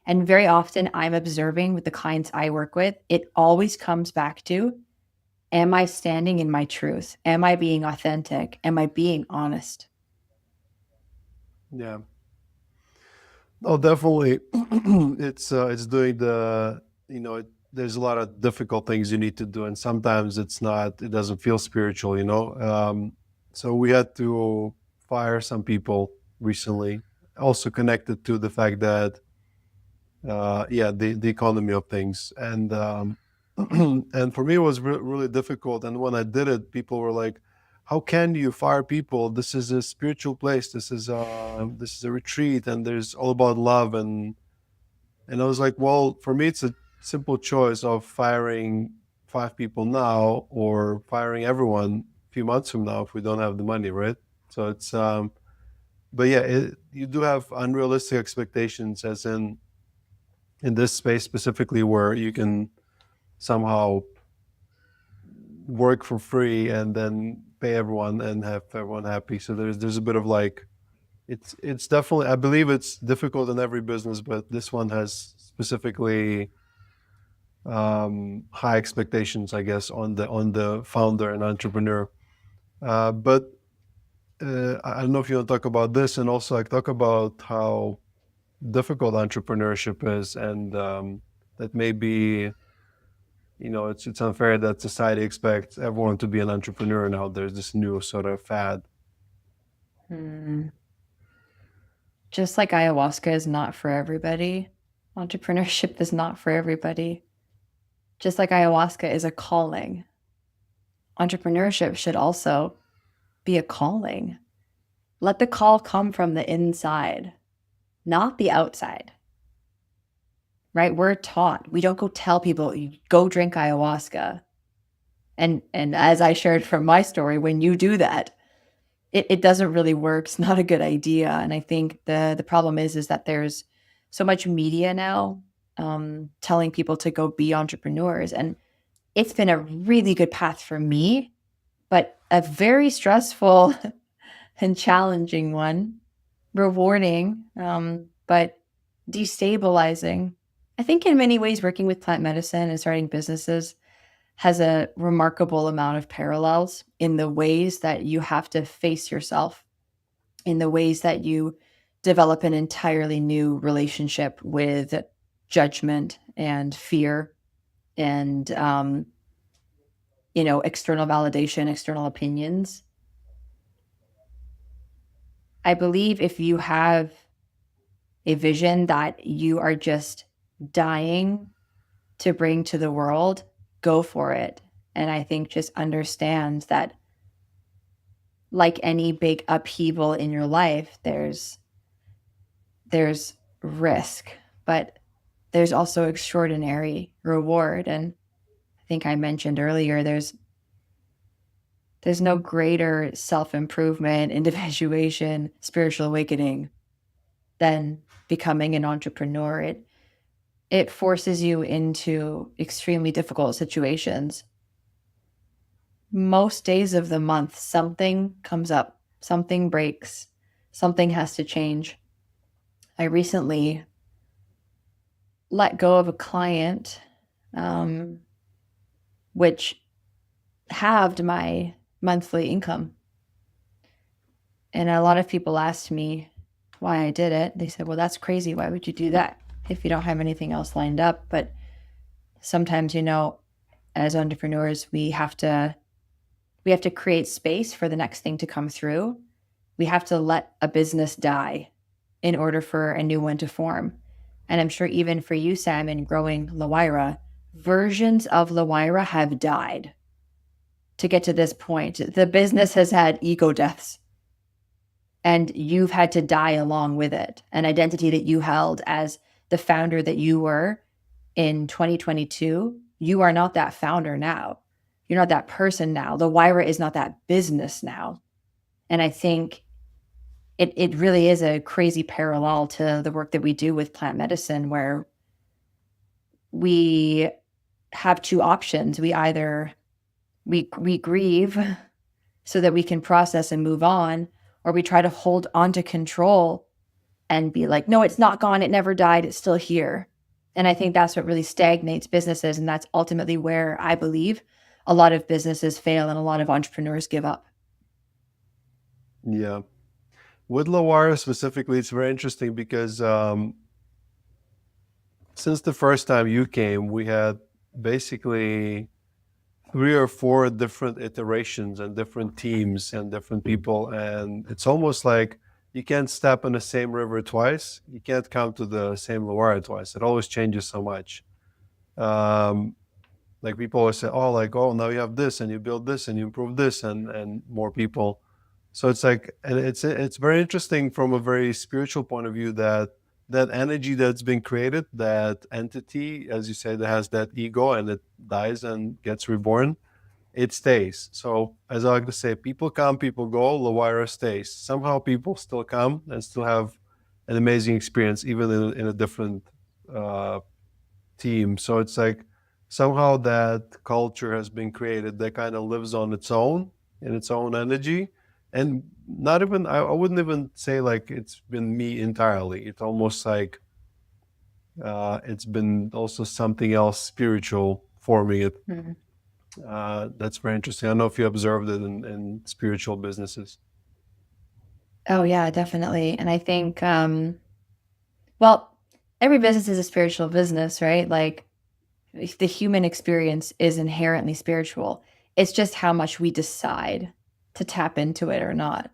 And very often I'm observing with the clients I work with, it always comes back to, am I standing in my truth? Am I being authentic? Am I being honest? Yeah. Oh, definitely. It's doing there's a lot of difficult things you need to do, and sometimes it doesn't feel spiritual. So we had to fire some people recently, also connected to the fact that the economy of things, and and for me it was really difficult. And when I did it, people were like, how can you fire people? This is a spiritual place. This is a retreat, and there's all about love. And I was like, well, for me it's a simple choice of firing 5 people now or firing everyone a few months from now if we don't have the money, right? So it's but yeah, you do have unrealistic expectations, as in this space specifically, where you can somehow work for free and then pay everyone and have everyone happy. So there's a bit of like, it's definitely, I believe it's difficult in every business, but this one has specifically high expectations, I guess, on the founder and entrepreneur. But I don't know if you want to talk about this, and also like talk about how difficult entrepreneurship is, and that maybe, it's unfair that society expects everyone to be an entrepreneur now. There's this new sort of fad. Hmm. Just like ayahuasca is not for everybody, entrepreneurship is not for everybody. Just like ayahuasca is a calling, entrepreneurship should also be a calling. Let the call come from the inside, not the outside. Right? We're taught. We don't go tell people, go drink ayahuasca. And as I shared from my story, when you do that, it doesn't really work. It's not a good idea. And I think the problem is that there's so much media now telling people to go be entrepreneurs. And it's been a really good path for me, but a very stressful and challenging one, rewarding, but destabilizing. I think in many ways, working with plant medicine and starting businesses has a remarkable amount of parallels in the ways that you have to face yourself, in the ways that you develop an entirely new relationship with judgment and fear and, external validation, external opinions. I believe if you have a vision that you are just dying to bring to the world, go for it. And I think just understand that, like any big upheaval in your life, there's risk, but there's also extraordinary reward. And I think I mentioned earlier, there's no greater self-improvement, individuation, spiritual awakening than becoming an entrepreneur. It forces you into extremely difficult situations. Most days of the month, something comes up, something breaks, something has to change. I recently let go of a client, which halved my monthly income. And a lot of people asked me why I did it. They said, well, that's crazy. Why would you do that if you don't have anything else lined up? But sometimes, as entrepreneurs, we have to create space for the next thing to come through. We have to let a business die in order for a new one to form. And I'm sure even for you, Sam, in growing Lawayra, versions of Lawayra have died to get to this point. The business has had ego deaths, and you've had to die along with it. An identity that you held as the founder that you were in 2022, you are not that founder now. You're not that person now. Lawayra is not that business now. And I think it really is a crazy parallel to the work that we do with plant medicine, where we have two options. We either we grieve so that we can process and move on, or we try to hold on to control and be like, no, it's not gone. It never died. It's still here. And I think that's what really stagnates businesses. And that's ultimately where I believe a lot of businesses fail and a lot of entrepreneurs give up. Yeah. With Lawayra specifically, it's very interesting because since the first time you came, we had basically 3 or 4 different iterations and different teams and different people. And it's almost like you can't step in the same river twice. You can't come to the same Lawayra twice. It always changes so much. Like people always say, oh, now you have this and you build this and you improve this and more people. So it's like, and it's very interesting from a very spiritual point of view that energy that's been created, that entity, as you say, that has that ego and it dies and gets reborn, it stays. So as I like to say, people come, people go, Lawayra stays. Somehow people still come and still have an amazing experience, even in a different team. So it's like, somehow that culture has been created that kind of lives on its own in its own energy. And not even, I wouldn't even say like it's been me entirely. It's almost like it's been also something else spiritual forming it. Mhm. That's very interesting. I don't know if you observed it in spiritual businesses. Oh yeah, definitely. And I think, well, every business is a spiritual business, right? Like the human experience is inherently spiritual. It's just how much we decide to tap into it or not.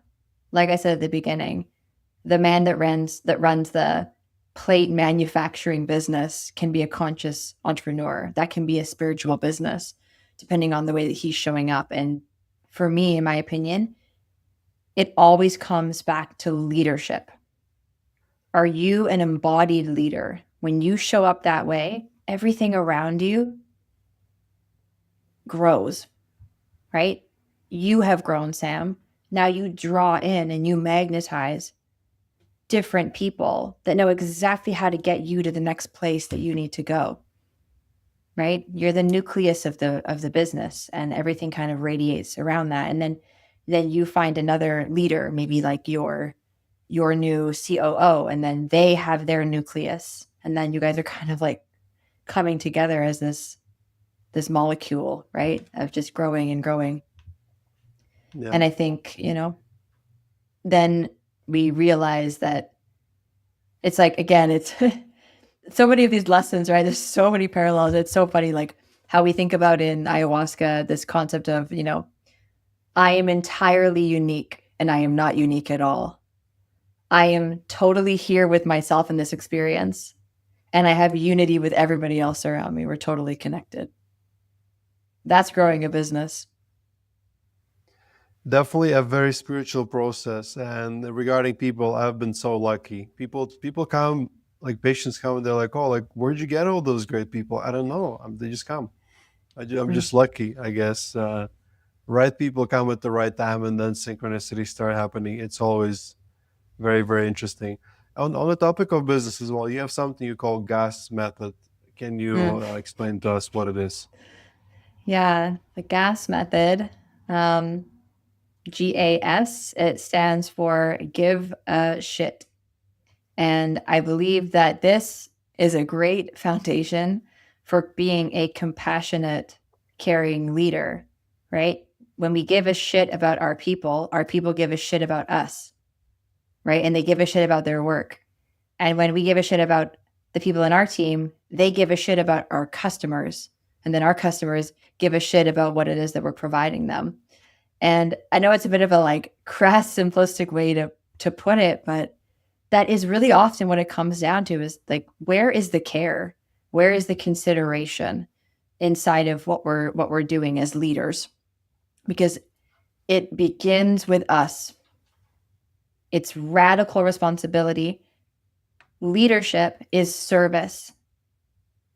Like I said at the beginning, the man that runs the plate manufacturing business can be a conscious entrepreneur. That can be a spiritual business, depending on the way that he's showing up. And for me, in my opinion, it always comes back to leadership. Are you an embodied leader? When you show up that way, everything around you grows, right? You have grown, Sam. Now you draw in and you magnetize different people that know exactly how to get you to the next place that you need to go. Right? You're the nucleus of the business, and everything kind of radiates around that. And then you find another leader, maybe like your new COO, and then they have their nucleus, and then you guys are kind of like coming together as this molecule, right? Of just growing and growing. Yeah. And I think, then we realize that it's like, again, it's so many of these lessons, right? There's so many parallels. It's so funny, like how we think about in ayahuasca, this concept of, I am entirely unique and I am not unique at all. I am totally here with myself in this experience, and I have unity with everybody else around me. We're totally connected. That's growing a business. Definitely a very spiritual process. And regarding people, I've been so lucky. People come, like patients come, and they're like, "Oh, like where'd you get all those great people?" I don't know. They just come. I'm Mm. just lucky, I guess. Right people come at the right time, and then synchronicity start happening. It's always very, very interesting. On the topic of business as well, you have something you call gas method. Can you Mm. explain to us what it is? Yeah, the GAS method, GAS, it stands for give a shit. And I believe that this is a great foundation for being a compassionate, caring leader, right? When we give a shit about our people give a shit about us, right? And they give a shit about their work. And when we give a shit about the people in our team, they give a shit about our customers. And then our customers give a shit about what it is that we're providing them. And I know it's a bit of a like crass, simplistic way to put it, but that is really often what it comes down to is like, where is the care? Where is the consideration inside of what we're doing as leaders? Because it begins with us. It's radical responsibility. Leadership is service.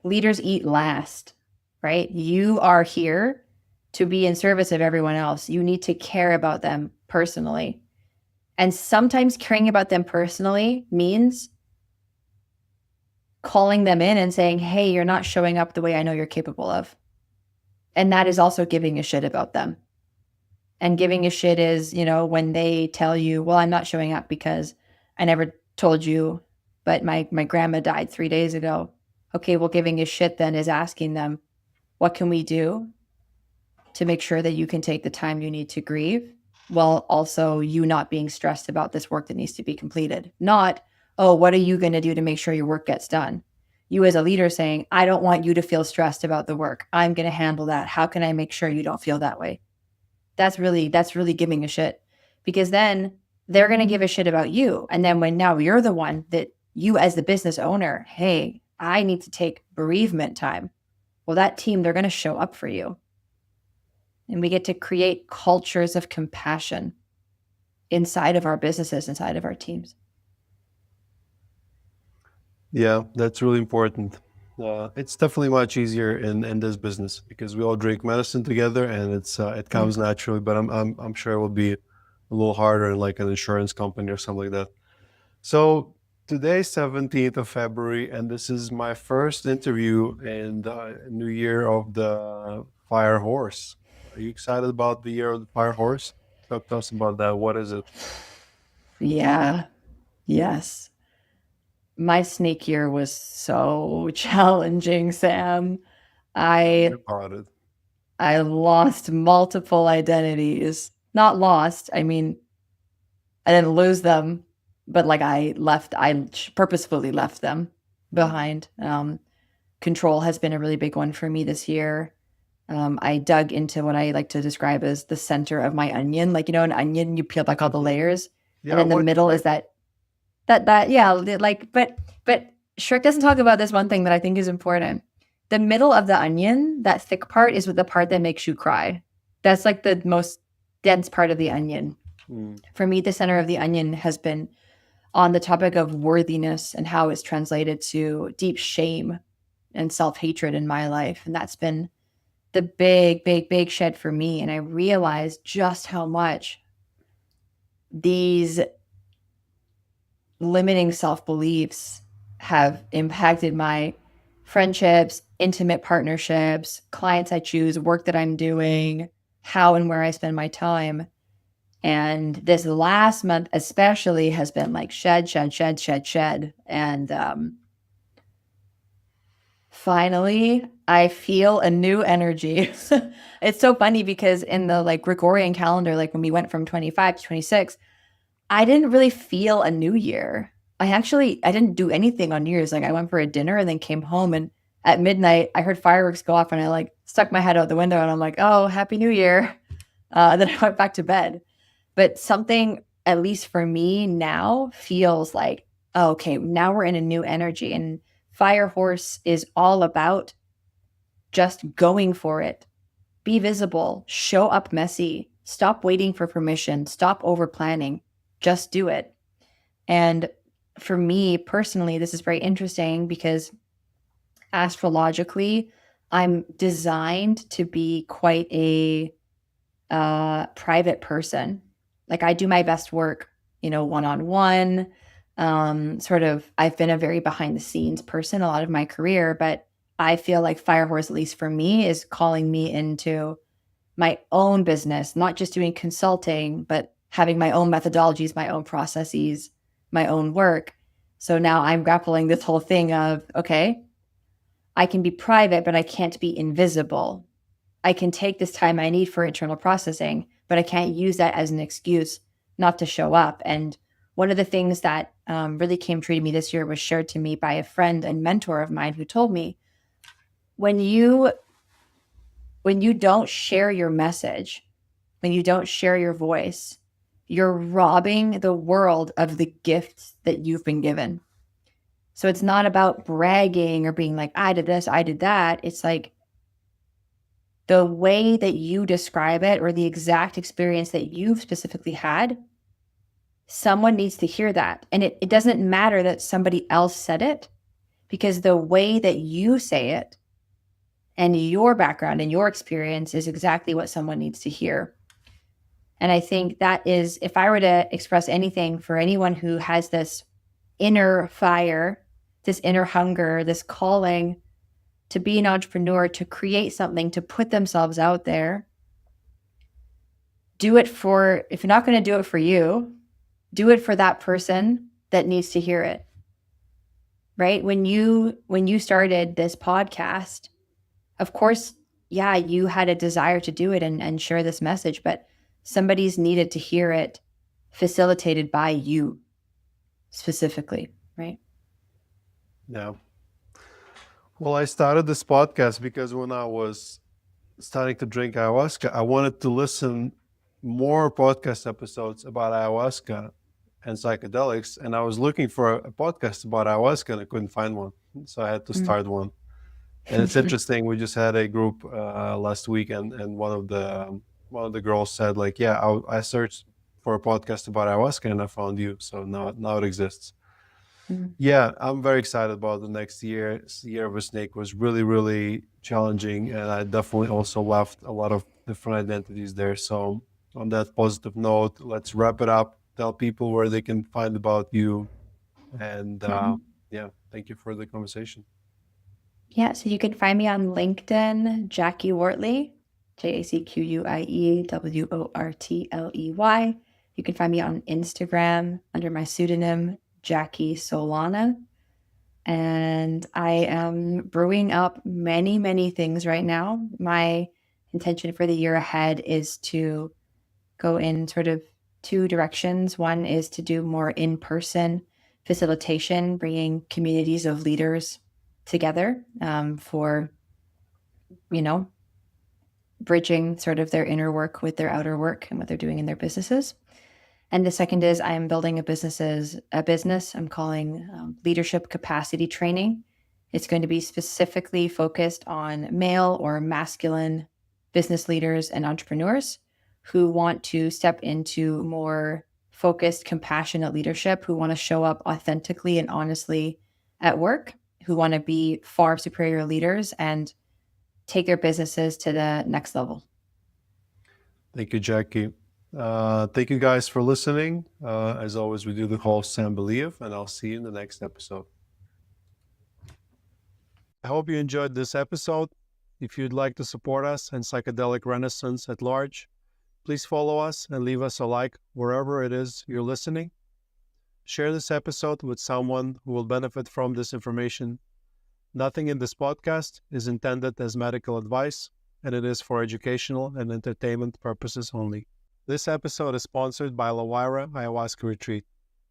Leaders eat last, right? You are here to be in service of everyone else. You need to care about them personally. And sometimes caring about them personally means calling them in and saying, hey, you're not showing up the way I know you're capable of. And that is also giving a shit about them. And giving a shit is, when they tell you, well, I'm not showing up because I never told you, but my grandma died 3 days ago. Okay, well, giving a shit then is asking them, what can we do to make sure that you can take the time you need to grieve, while also you not being stressed about this work that needs to be completed? Not, oh, what are you going to do to make sure your work gets done? You as a leader saying, I don't want you to feel stressed about the work. I'm going to handle that. How can I make sure you don't feel that way? That's really giving a shit, because then they're going to give a shit about you. And then when now you're the one that you as the business owner, hey, I need to take bereavement time. Well, that team, they're going to show up for you. And we get to create cultures of compassion inside of our businesses, inside of our teams. Yeah, that's really important. It's definitely much easier in this business because we all drink medicine together, and it comes naturally. But I'm sure it will be a little harder in like an insurance company or something like that. So Today's 17th of February, and this is my first interview in the new year of the Fire Horse. Are you excited about the year of the Fire Horse? Talk to us about that. What is it? Yeah, yes. My snake year was so challenging, Sam. Tell me I about it. I lost multiple identities. Not lost, I mean, I didn't lose them, but like I purposefully left them behind. Control has been a really big one for me this year. I dug into what I like to describe as the center of my onion. Like, an onion, you peel back all the layers, and Yeah, in the what? middle is yeah, like, but Shrek doesn't talk about this one thing that I think is important. The middle of the onion, that thick part, is the part that makes you cry. That's like the most dense part of the onion. Mm, For me, the center of the onion has been on the topic of worthiness and how it's translated to deep shame and self-hatred in my life. And that's been the big, big, big shed for me. And I realized just how much these limiting self-beliefs have impacted my friendships, intimate partnerships, clients I choose, work that I'm doing, how and where I spend my time. And this last month especially has been like shed. And finally, I feel a new energy. It's so funny because in the like Gregorian calendar, like when we went from 25 to 26, I didn't really feel a new year. I didn't do anything on New Year's. Like I went for a dinner and then came home, and at midnight I heard fireworks go off and I like stuck my head out the window and I'm like, oh, Happy New Year. And then I went back to bed. But something, at least for me now, feels like, oh, okay, now we're in a new energy. And Fire Horse is all about just going for it. Be visible, show up messy, stop waiting for permission, stop over planning, just do it. And for me personally, this is very interesting because astrologically, I'm designed to be quite a private person. Like I do my best work, one-on-one. I've been a very behind the scenes person a lot of my career, but I feel like Firehorse, at least for me, is calling me into my own business, not just doing consulting, but having my own methodologies, my own processes, my own work. So now I'm grappling this whole thing of, okay, I can be private, but I can't be invisible. I can take this time I need for internal processing, but I can't use that as an excuse not to show up. And one of the things that really came true to me this year was shared to me by a friend and mentor of mine who told me, when you don't share your message, when you don't share your voice, you're robbing the world of the gifts that you've been given. So it's not about bragging or being like, I did this, I did that. It's like the way that you describe it or the exact experience that you've specifically had, someone needs to hear that. And it doesn't matter that somebody else said it, because the way that you say it and your background and your experience is exactly what someone needs to hear. And I think that is, if I were to express anything for anyone who has this inner fire, this inner hunger, this calling to be an entrepreneur, to create something, to put themselves out there, do it for, if you're not going to do it for you, do it for that person that needs to hear it. Right? When you started this podcast, of course, yeah, you had a desire to do it and share this message, but somebody's needed to hear it facilitated by you specifically, right? Yeah. Well, I started this podcast because when I was starting to drink ayahuasca, I wanted to listen more podcast episodes about ayahuasca and psychedelics, and I was looking for a podcast about ayahuasca and I couldn't find one, so I had to start one. And it's interesting. We just had a group last week, and one of the girls said, like, yeah, I searched for a podcast about ayahuasca and I found you, so now it exists. Yeah, I'm very excited about the next year. This year of a snake was really, really challenging, and I definitely also left a lot of different identities there. So, on that positive note, let's wrap it up. Tell people where they can find about you. And thank you for the conversation. Yeah, so you can find me on LinkedIn, Jacquie Wortley, JACQUIEWORTLEY. You can find me on Instagram under my pseudonym, Jacquie Solana. And I am brewing up many, many things right now. My intention for the year ahead is to go in sort of two directions. One is to do more in-person facilitation, bringing communities of leaders together for, bridging sort of their inner work with their outer work and what they're doing in their businesses. And the second is I am building a business I'm calling leadership capacity training. It's going to be specifically focused on male or masculine business leaders and entrepreneurs who want to step into more focused, compassionate leadership, who want to show up authentically and honestly at work, who want to be far superior leaders and take their businesses to the next level. Thank you, Jacquie. Thank you guys for listening. As always, we do the whole Sam Believ, and I'll see you in the next episode. I hope you enjoyed this episode. If you'd like to support us and psychedelic renaissance at large, please follow us and leave us a like wherever it is you're listening. Share this episode with someone who will benefit from this information. Nothing in this podcast is intended as medical advice, and it is for educational and entertainment purposes only. This episode is sponsored by Lawayra Ayahuasca Retreat.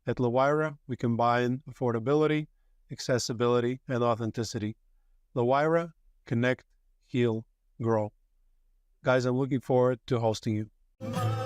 At Lawayra, we combine affordability, accessibility, and authenticity. Lawayra, connect, heal, grow. Guys, I'm looking forward to hosting you.